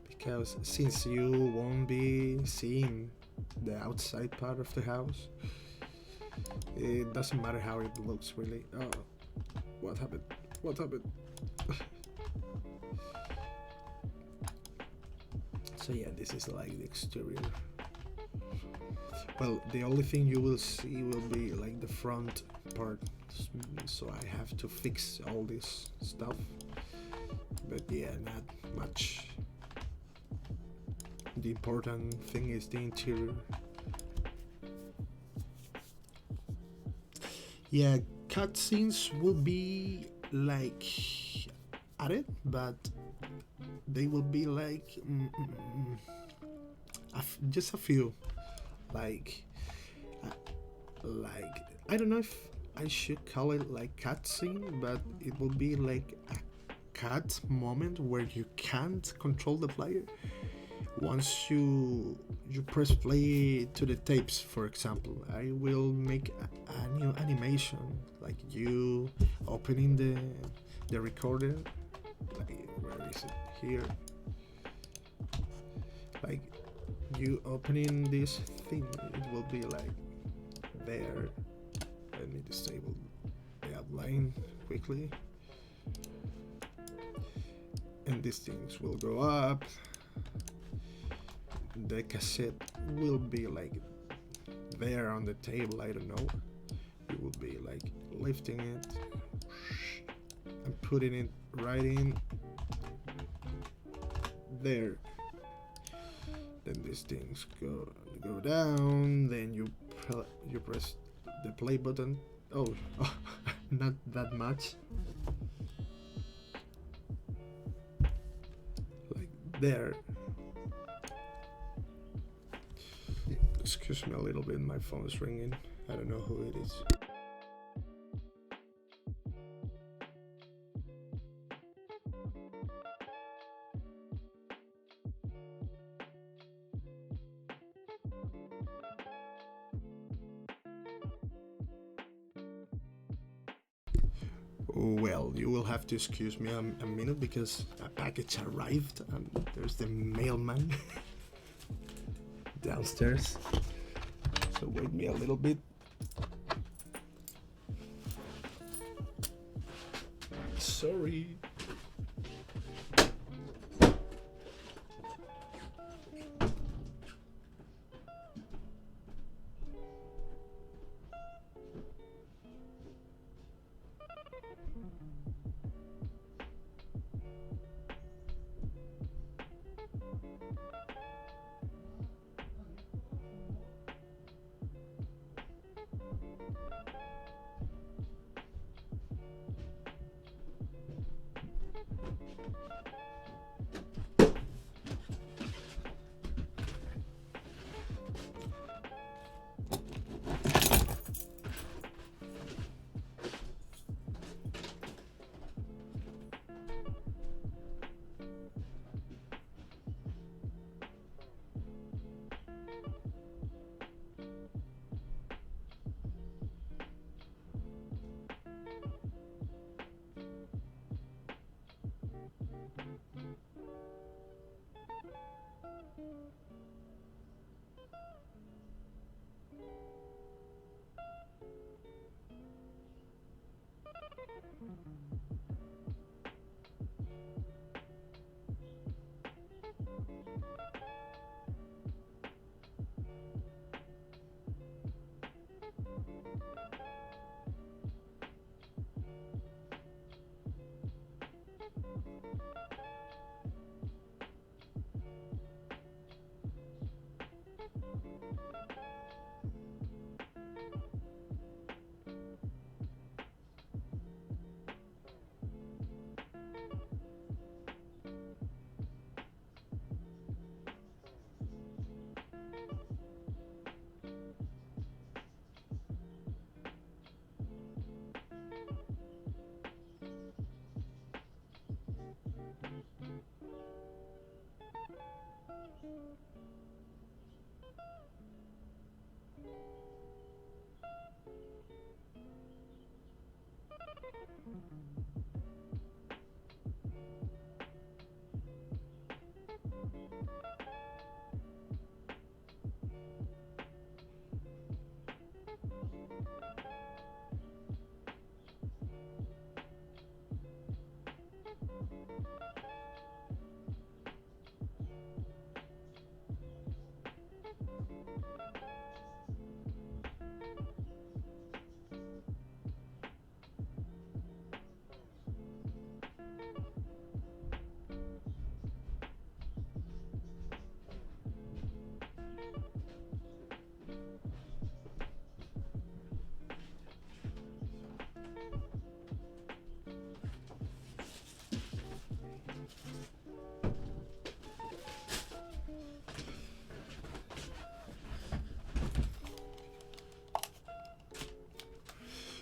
Because since you won't be seeing the outside part of the house, it doesn't matter how it looks really. Oh, what happened? What happened? So yeah, this is like the exterior. Well, the only thing you will see will be like the front part, so I have to fix all this stuff, but yeah, not much. The important thing is the interior. Yeah, cutscenes will be like added, but they will be like just a few. Like I don't know if I should call it like cutscene, but it will be like a cut moment where you can't control the player. Once you press play to the tapes, for example, I will make a new animation, like you opening the recorder. Like, where is it? Here. Like you opening this thing, it will be like there. Let me disable the outline quickly, and these things will go up. The cassette will be like there on the table. I don't know. You will be like lifting it and putting it right in there. Then these things go down. Then you press the play button. Oh, not that much. Like there. Excuse me a little bit, my phone is ringing. I don't know who it is. Well, you will have to excuse me a minute because a package arrived and there's the mailman downstairs. So wait me a little bit. Sorry.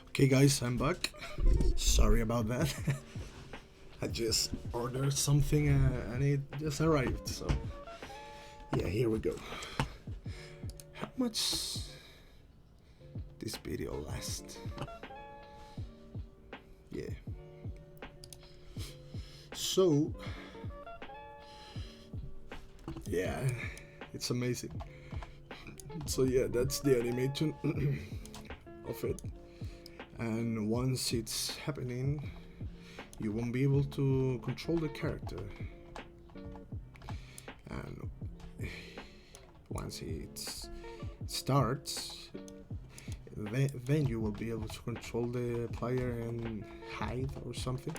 Okay guys, I'm back. Sorry about that. I just ordered something and it just arrived, so Yeah, here we go. How much this video lasts? Yeah. So, yeah, it's amazing. So yeah, that's the animation of it. And once it's happening, you won't be able to control the character. And once it starts, then you will be able to control the player and hide or something.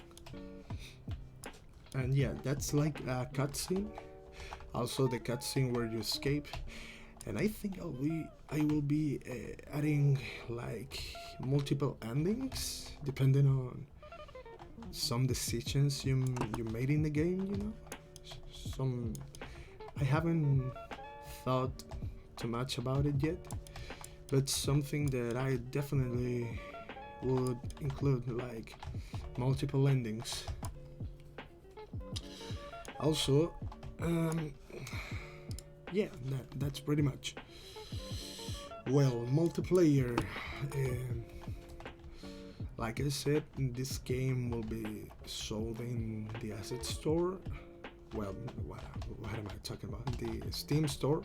And yeah, that's like a cutscene. Also the cutscene where you escape. And I think I will be adding like multiple endings depending on some decisions you made in the game. You know, some I haven't thought too much about it yet, but something that I definitely would include like multiple endings. Also, yeah, that's pretty much. Well, multiplayer. Like I said, this game will be sold in the asset store. Well, what am I talking about? The Steam store.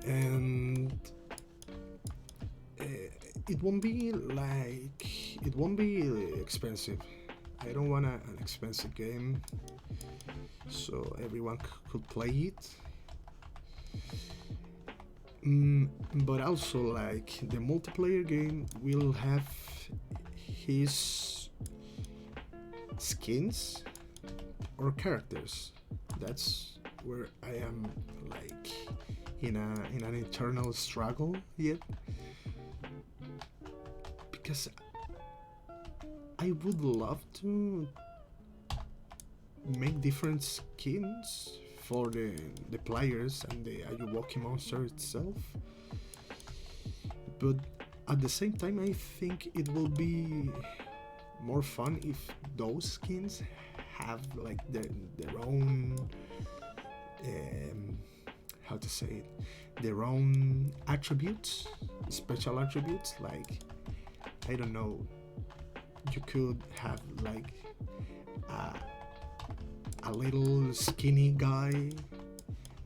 And it won't be expensive. I don't want an expensive game, so everyone could play it. But also, like, the multiplayer game will have his skins or characters. That's where I am, like, in an internal struggle yet, because I would love to make different skins for the players and the Ayuwoki monster itself, but at the same time I think it will be more fun if those skins have like their own how to say it, their own attributes, special attributes. Like, I don't know, you could have like a little skinny guy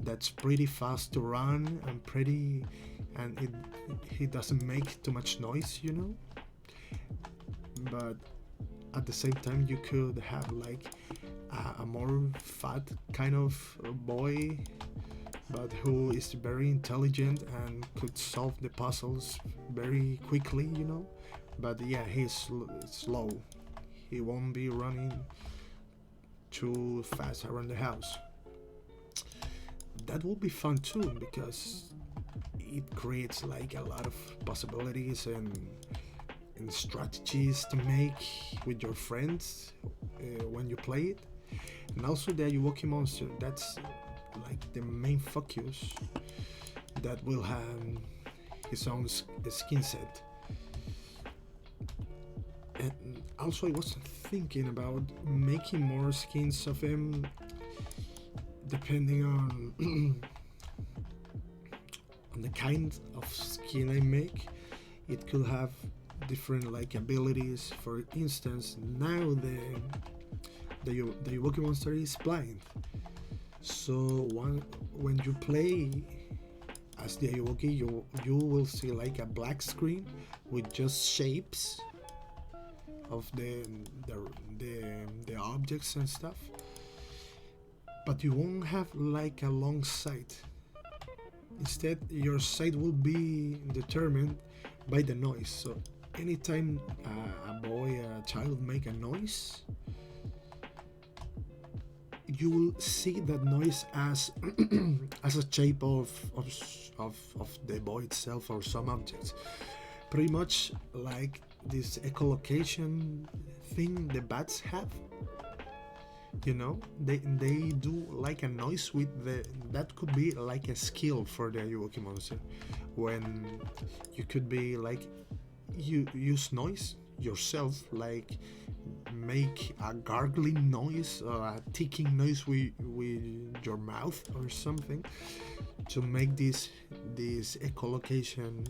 that's pretty fast to run and he doesn't make too much noise, you know. But at the same time you could have like a more fat kind of boy, but who is very intelligent and could solve the puzzles very quickly, you know. But yeah, he's slow. He won't be running too fast around the house. That will be fun too, because it creates like a lot of possibilities and strategies to make with your friends when you play it. And also the Ayuwoki monster, that's like the main focus, that will have his own skin set. And also I was thinking about making more skins of him depending on on the kind of skin I make. It could have different like abilities. For instance, now the Ayuwoki monster is blind, so when you play as the Ayuwoki, you will see like a black screen with just shapes of the objects and stuff, but you won't have like a long sight. Instead, your sight will be determined by the noise. So anytime a child make a noise, you will see that noise as as a shape of the boy itself or some objects, pretty much like this echolocation thing the bats have. You know, they do like a noise with that could be like a skill for the Ayuwoki monster, when you could be like, you use noise yourself, like make a gargling noise or a ticking noise with your mouth or something to make this echolocation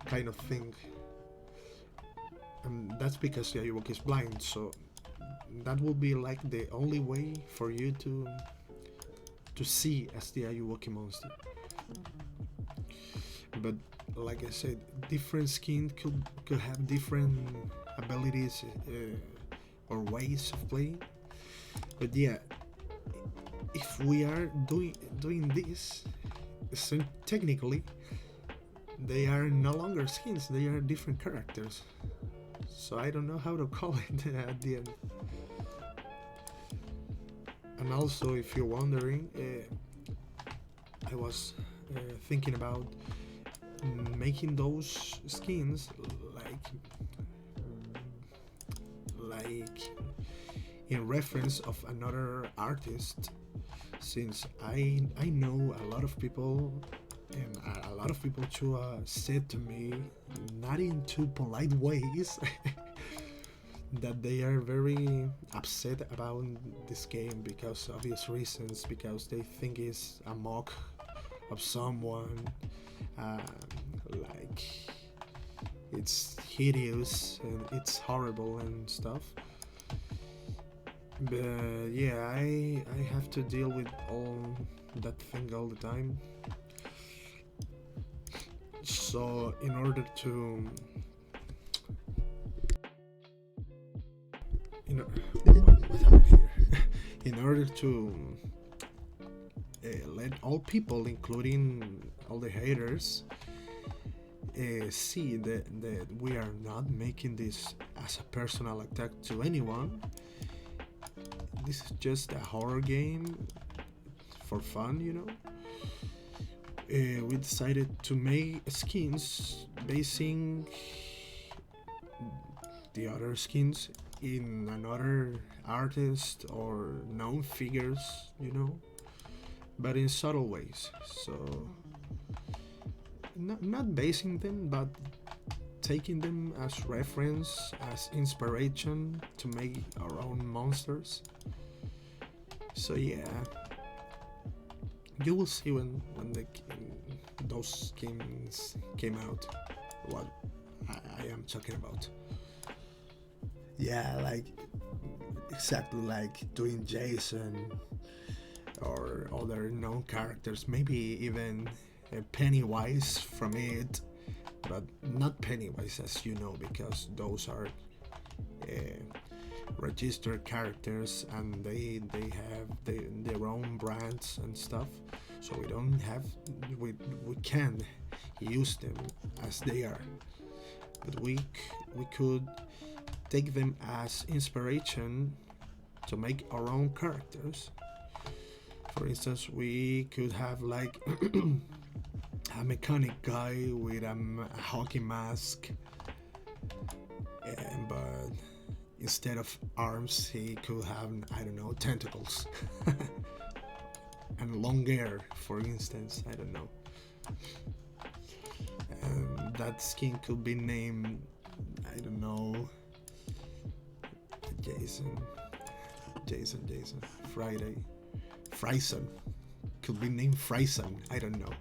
kind of thing. And that's because the Ayuwoki is blind, so that will be like the only way for you to see as the Ayuwoki monster. But like I said, different skin could have different abilities or ways of playing. But yeah, if we are doing this, so technically they are no longer skins; they are different characters. So I don't know how to call it at the end. And also, if you're wondering, I was thinking about making those skins like in reference of another artist, since I know a lot of people, and a lot of people too said to me, not in too polite ways, that they are very upset about this game because of obvious reasons, because they think it's a mock of someone, uh, like it's hideous and it's horrible and stuff. But yeah, I have to deal with all that thing all the time. So in order to what happened here? In order to let all people, including all the haters, see that we are not making this as a personal attack to anyone. This is just a horror game for fun, you know. We decided to make skins basing the other skins in another artist or known figures, you know, but in subtle ways. So not basing them, but taking them as reference, as inspiration to make our own monsters. So yeah, you will see when those skins came out what I am talking about. Yeah, like exactly like doing Jason or other known characters, maybe even Pennywise from it, but not Pennywise, as you know, because those are registered characters and they have their own brands and stuff. So we can use them as they are, but we could take them as inspiration to make our own characters. For instance, we could have like a mechanic guy with a hockey mask, but instead of arms, he could have, I don't know, tentacles and long hair, for instance. I don't know. And that skin could be named, I don't know, Jason, Friday, Fryson. Could be named Fryson. I don't know.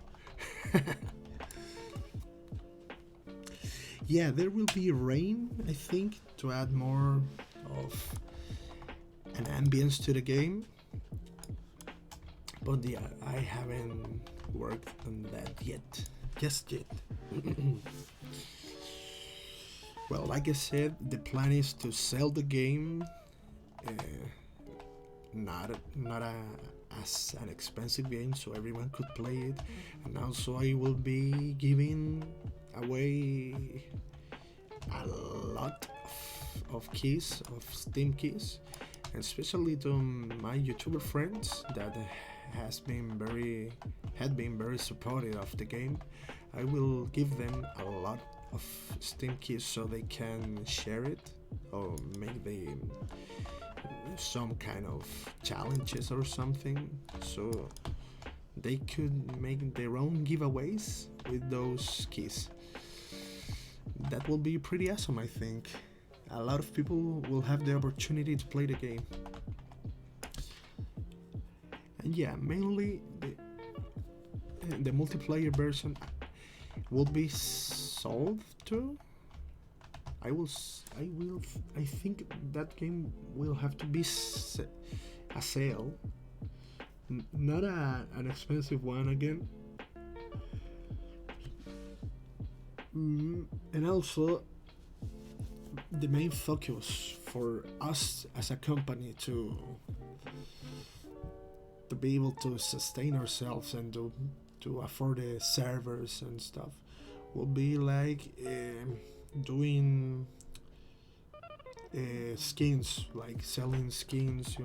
Yeah, there will be rain, I think, to add more of an ambience to the game. But yeah, I haven't worked on that yet. Just yet. Well, like I said, the plan is to sell the game, not as an expensive game, so everyone could play it. And also, I will be giving away a lot of keys, of Steam keys, and especially to my YouTuber friends that had been very supportive of the game. I will give them a lot of Steam keys so they can share it or make some kind of challenges or something, so they could make their own giveaways with those keys. That will be pretty awesome, I think. a lot of people will have the opportunity to play the game. And yeah, mainly the multiplayer version will be sold too. I think that game will have to be a sale, not an expensive one again. And also, the main focus for us as a company to be able to sustain ourselves and to afford the servers and stuff will be like doing skins, like selling skins,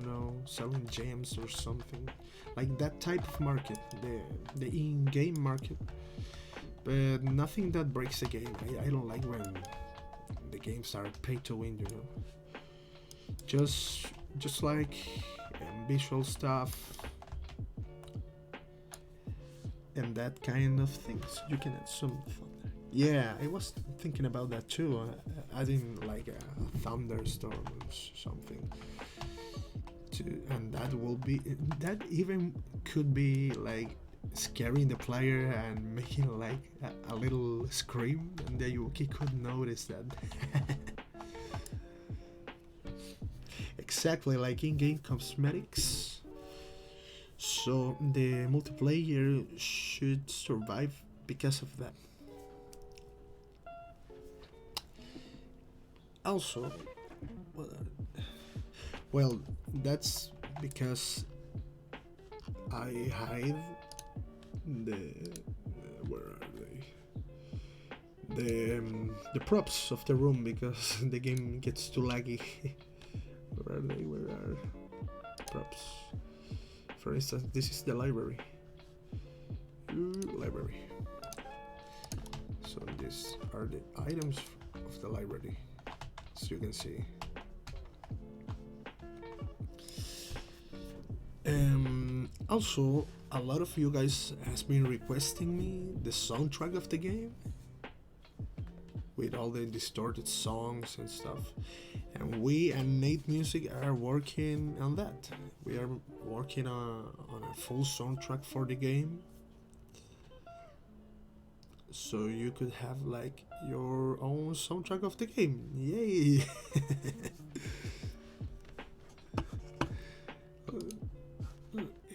selling gems or something, like that type of market, the in-game market, but nothing that breaks the game. I don't like when the games are pay to win, just like visual stuff and that kind of things. You can add some thunder. Yeah, I was thinking about that too. Adding like a thunderstorm or something. And that even could be like scaring the player and making like a little scream, and the Ayuwoki could notice that. Exactly like in-game cosmetics. So the multiplayer should survive because of that. Also, well, that's because I hide the where are they? The props of the room because the game gets too laggy. Where are they? Where are props? For instance, this is the library. Library. So these are the items of the library, as you can see. Also, a lot of you guys has been requesting me the soundtrack of the game with all the distorted songs and stuff, and we and Nate Music are working on that. We are working on a full soundtrack for the game, so you could have like your own soundtrack of the game. Yay!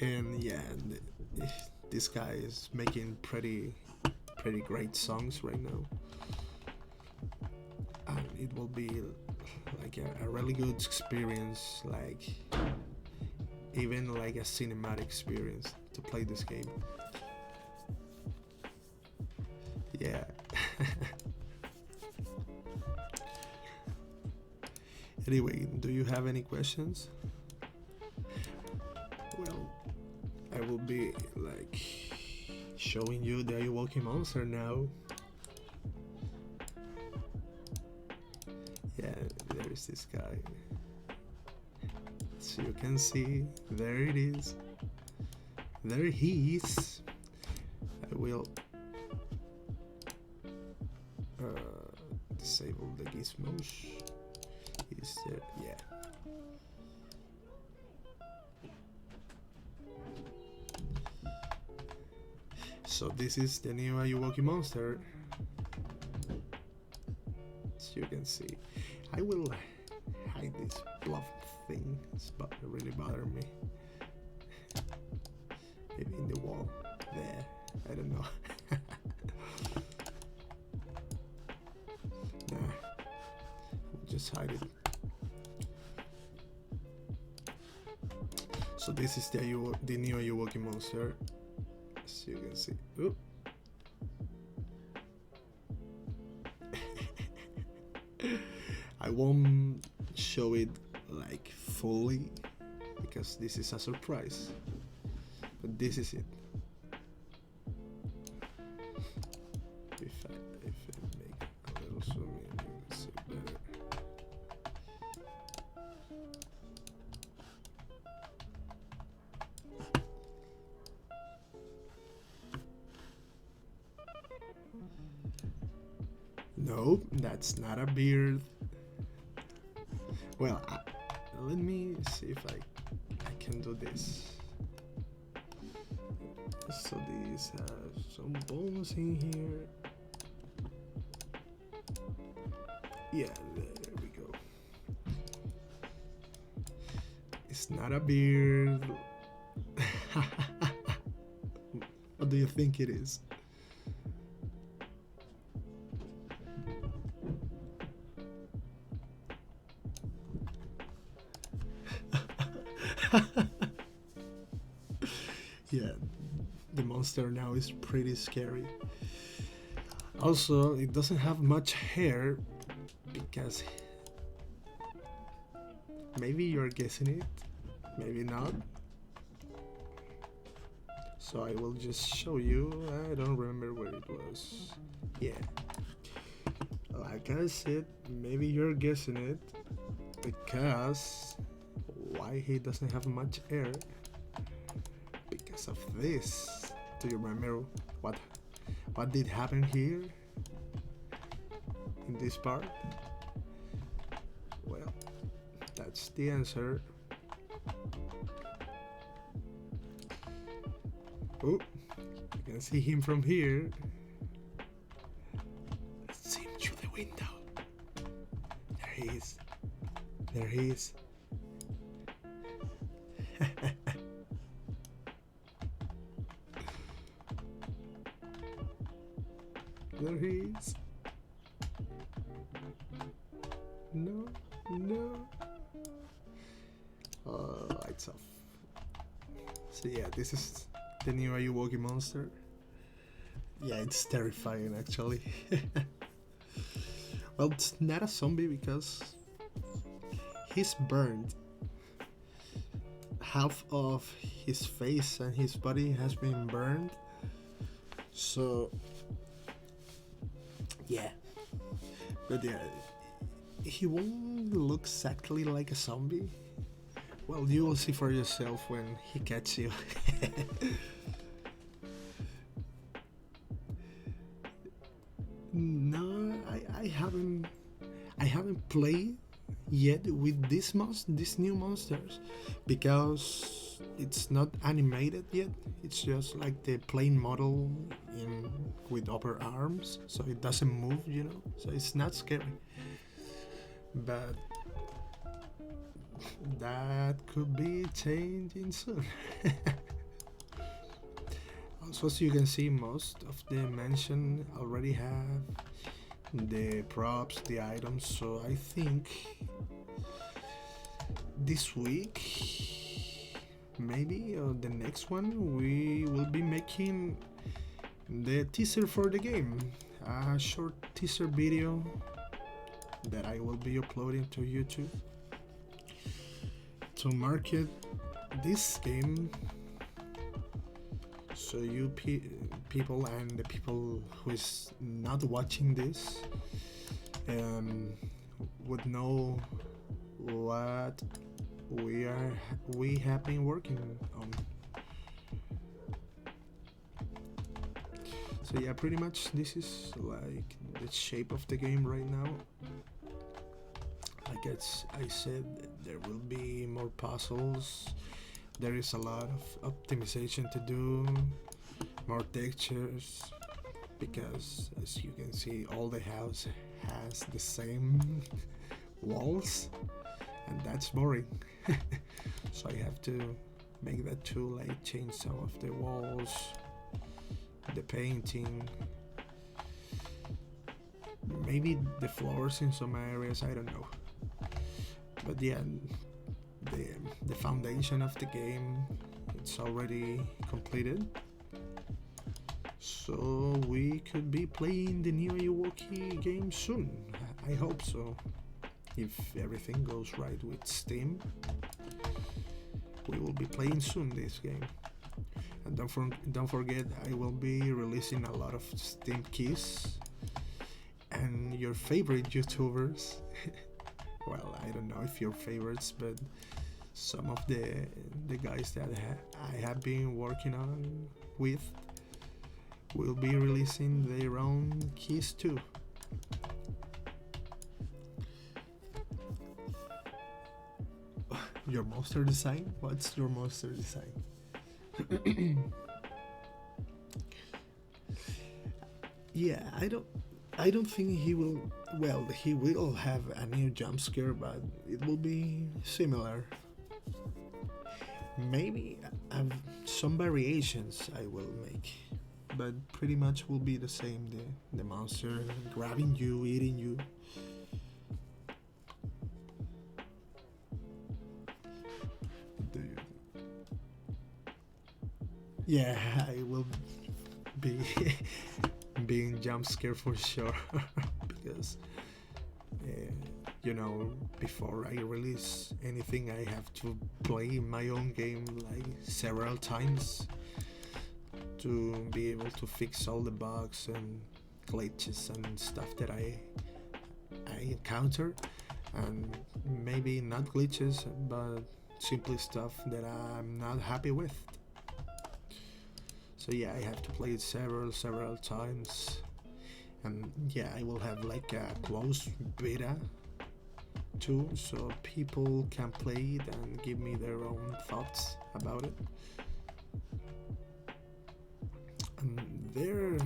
And yeah, this guy is making pretty great songs right now, and it will be like a really good experience, like even like a cinematic experience to play this game. Yeah. Anyway, do you have any questions? Well, I will be like showing you the Ayuwoki monster now. Yeah, there is this guy. So you can see, there it is. There he is. I will disable the gizmos. Is there? Yeah. So this is the new Ayuwoki monster. As you can see, I will hide this bluff thing. It's really bothering me. Maybe in the wall there. I don't know. Nah, we'll just hide it. So this is the new Ayuwoki monster. As you can see. Oop. I won't show it like fully because this is a surprise, but this is it. If I make a little zoom in, you can see better. Nope, that's not a beard. Well, let me see if I can do this. So these have some bones in here. Yeah, there we go. It's not a beard. What do you think it is? Yeah, the monster now is pretty scary. Also, it doesn't have much hair because maybe you're guessing it, maybe not. So I will just show you. I don't remember where it was. Yeah. Like I said, maybe you're guessing it because why he doesn't have much hair? Because of this. Do you remember what did happen here in this part? Well, that's the answer. Oh, you can see him from here. Let's see him through the window. There he is. There he is. There he is. No, no. Lights off. So yeah, this is the new Ayuwoki monster. Yeah, it's terrifying actually. Well, it's not a zombie because he's burned. Half of his face and his body has been burned. So yeah, but yeah, he won't look exactly like a zombie. Well, you will see for yourself when he catches you. No, I haven't played yet with these new monsters because it's not animated yet. It's just like the plain model in with upper arms, so it doesn't move, you know. So it's not scary. But that could be changing soon. Also, as you can see, most of the mansion already have the props, the items, so I think this week, maybe, or the next one, we will be making the teaser for the game, a short teaser video that I will be uploading to YouTube to market this game, so you people and the people who is not watching this would know what we have been working on. So yeah, pretty much this is like the shape of the game right now. Like I said, there will be more puzzles. There is a lot of optimization to do, more textures, because as you can see, all the house has the same walls, and that's boring. So I have to make that too, like change some of the walls, the painting, maybe the floors in some areas, I don't know. But yeah, the foundation of the game, it's already completed. So we could be playing the new Ayuwoki game soon. I hope so. If everything goes right with Steam, we will be playing soon this game. And don't forget, I will be releasing a lot of Steam keys and your favorite YouTubers. Well, I don't know if your favorites, but some of the guys that I have been working on with will be releasing their own keys too. Your monster design? What's your monster design? Yeah, I don't think he will. Well, he will have a new jump scare, but it will be similar. Maybe some variations I will make, but pretty much will be the same. The monster grabbing you, eating you. Do you? Yeah, I will be being jump scared for sure because before I release anything, I have to play my own game like several times to be able to fix all the bugs and glitches and stuff that I encounter, and maybe not glitches, but simply stuff that I'm not happy with. So yeah, I have to play it several times, and yeah, I will have like a closed beta too, so people can play it and give me their own thoughts about it. And there,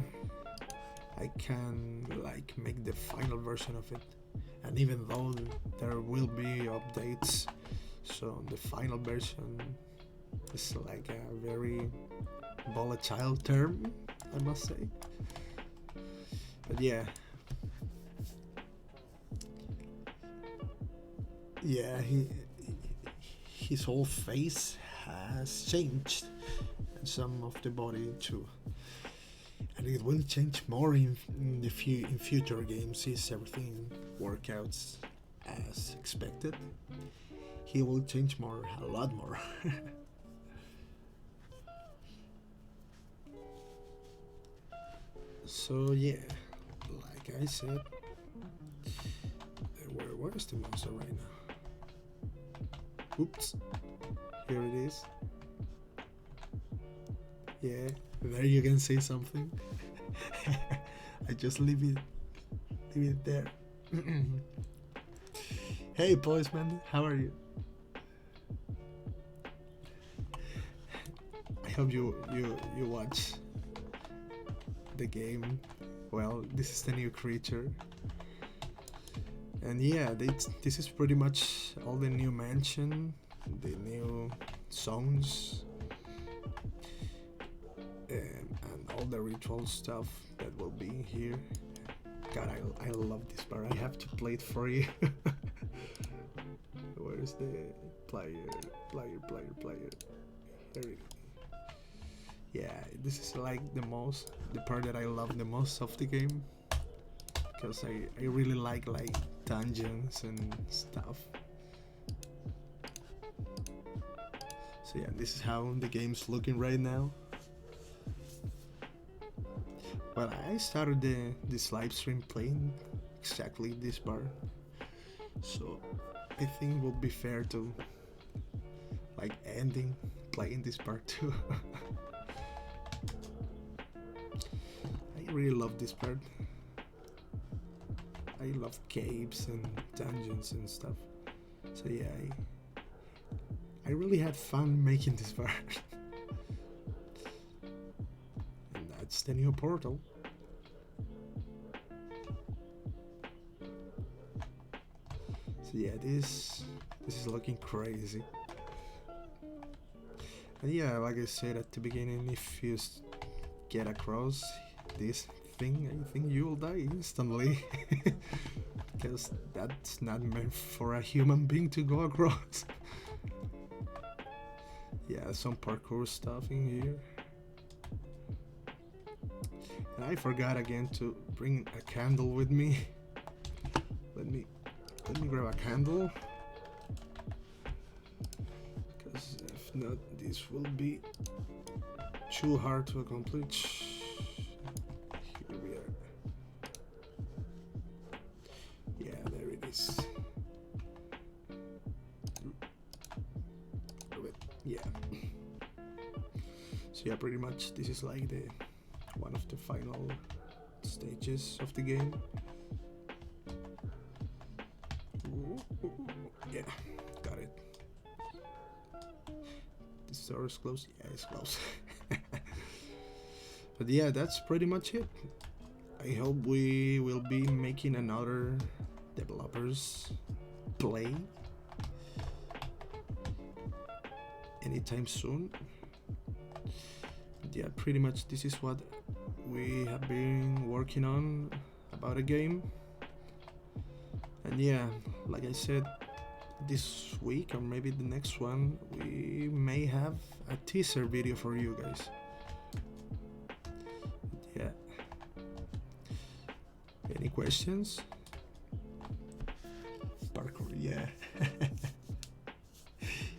I can like make the final version of it, and even though there will be updates, so the final version is like a very volatile term, I must say. But yeah, his whole face has changed, and some of the body too. And it will change more in future games if everything works out as expected. He will change more, a lot more. So yeah, like I said, where is the monster right now? Oops, here it is. Yeah, there you can say something. I just leave it there. Hey, policeman, how are you? I hope you watch the game. Well, this is the new creature, and yeah, this is pretty much all the new mansion, the new zones, and all the ritual stuff that will be here. God, I love this part. I have to play it for you. Where's the player? There it is. Yeah, this is like the part that I love the most of the game, because I really like dungeons and stuff. So yeah, this is how the game's looking right now. Well, I started this live stream playing exactly this part, so I think it would be fair to like ending playing this part too. I really love this part. I love caves and dungeons and stuff. So yeah, I really had fun making this part. And that's the new portal. So yeah, this is looking crazy. And yeah, like I said at the beginning, if you get across this thing, I think you will die instantly. Because that's not meant for a human being to go across. Yeah, some parkour stuff in here. And I forgot again to bring a candle with me. Let me grab a candle. Because if not, this will be too hard to accomplish. Here we are. Yeah, there it is. Yeah. So yeah, pretty much this is like the one of the final stages of the game. Yeah, got it. store is closed. Yeah, it's closed. But yeah, that's pretty much it. I hope we will be making another developers play anytime soon. But yeah, pretty much this is what we have been working on about a game. And yeah, like I said, this week or maybe the next one, we may have a teaser video for you guys. Yeah. Any questions? Parkour, yeah.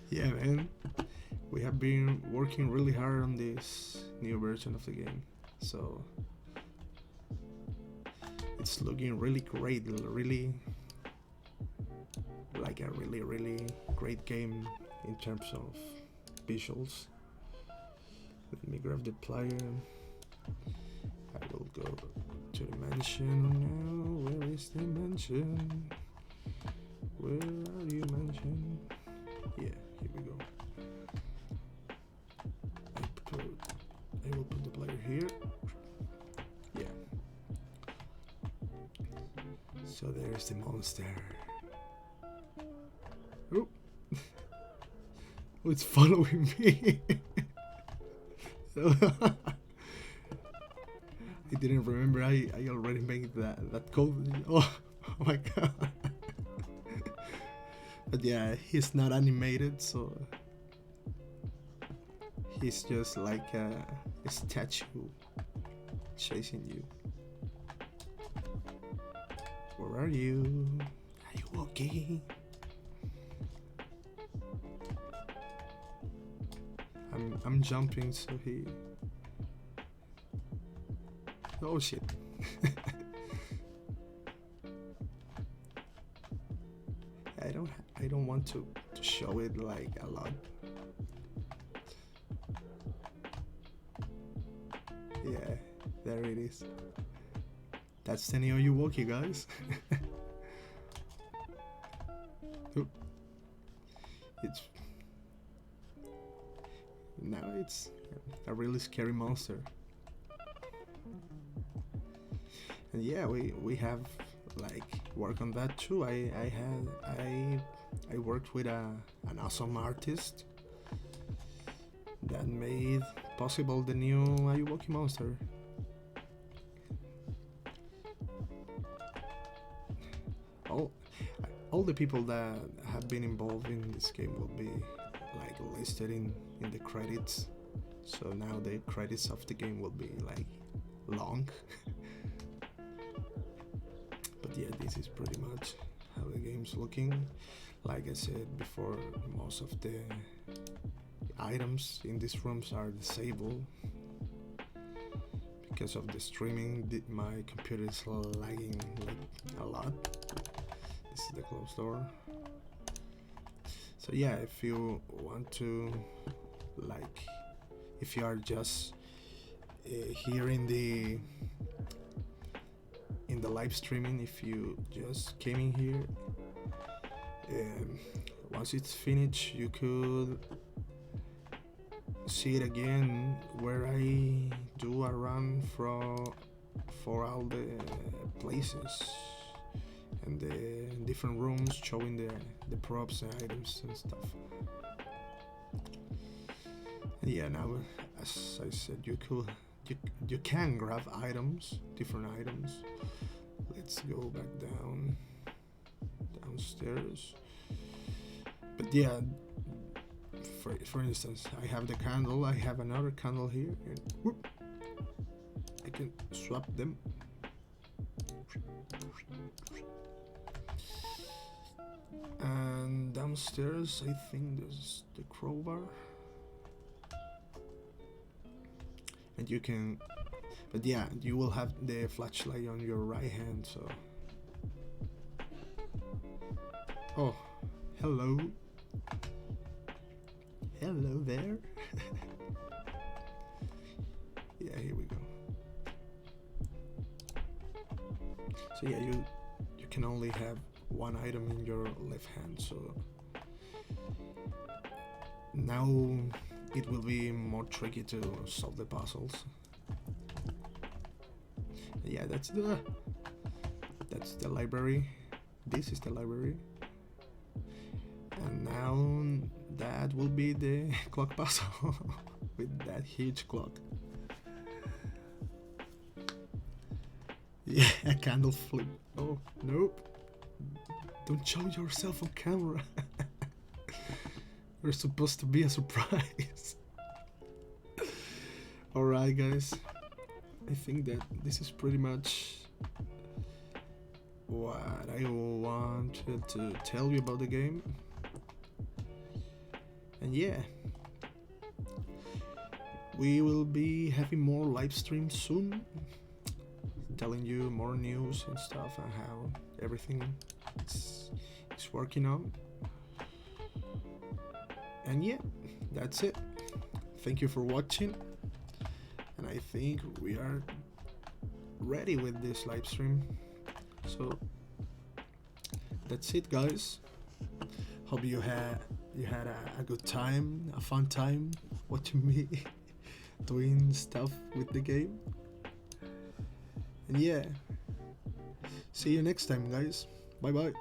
Yeah, man. We have been working really hard on this new version of the game. So it's looking really great, really like a really great game in terms of visuals. Let me grab the player. I will go to the mansion now. Where is the mansion? Where are you, mansion? Yeah, here we go. I will put the player here. Yeah. So there's the monster. Oh, it's following me. I didn't remember. I already made that code. Oh my god. But yeah, he's not animated, so he's just like a statue chasing you. Where are you? Ayuwoki. I'm jumping, so he. Oh shit. I don't want to show it like a lot. Yeah, there it is. That's the new Ayuwoki, guys. It's a really scary monster. And yeah, we have like work on that too. I worked with an awesome artist that made possible the new Ayuwoki monster. All the people that have been involved in this game will be like listed in the credits. So now the credits of the game will be like long. But yeah, this is pretty much how the game's looking. Like I said before, most of the items in these rooms are disabled because of the streaming. My computer is lagging like a lot. This is the closed door. So yeah, if you want to, like, if you are just here in the live streaming, if you just came in here, once it's finished, you could see it again where I do a run for all the places and the different rooms, showing the props and items and stuff. And yeah, now as I said, you can grab items, different items. Let's go back downstairs. But yeah, for instance, I have the candle. I have another candle here, and whoop, I can swap them. And downstairs, I think there's the crowbar. And you can, but yeah, you will have the flashlight on your right hand, so. Oh, hello. Hello there. Yeah, here we go. So yeah, you can only have one item in your left hand, so now it will be more tricky to solve the puzzles. Yeah, that's the library. This is the library. And now that will be the clock puzzle with that huge clock. Yeah, a candle flip. Oh, nope. Don't show yourself on camera. We're supposed to be a surprise. Alright, guys. I think that this is pretty much what I wanted to tell you about the game. And yeah, we will be having more live streams soon, telling you more news and stuff and how everything is working out. And yeah, that's it. Thank you for watching, and I think we are ready with this live stream. So that's it, guys. Hope you had a good time, a fun time watching me doing stuff with the game. And yeah, see you next time, guys. Bye bye.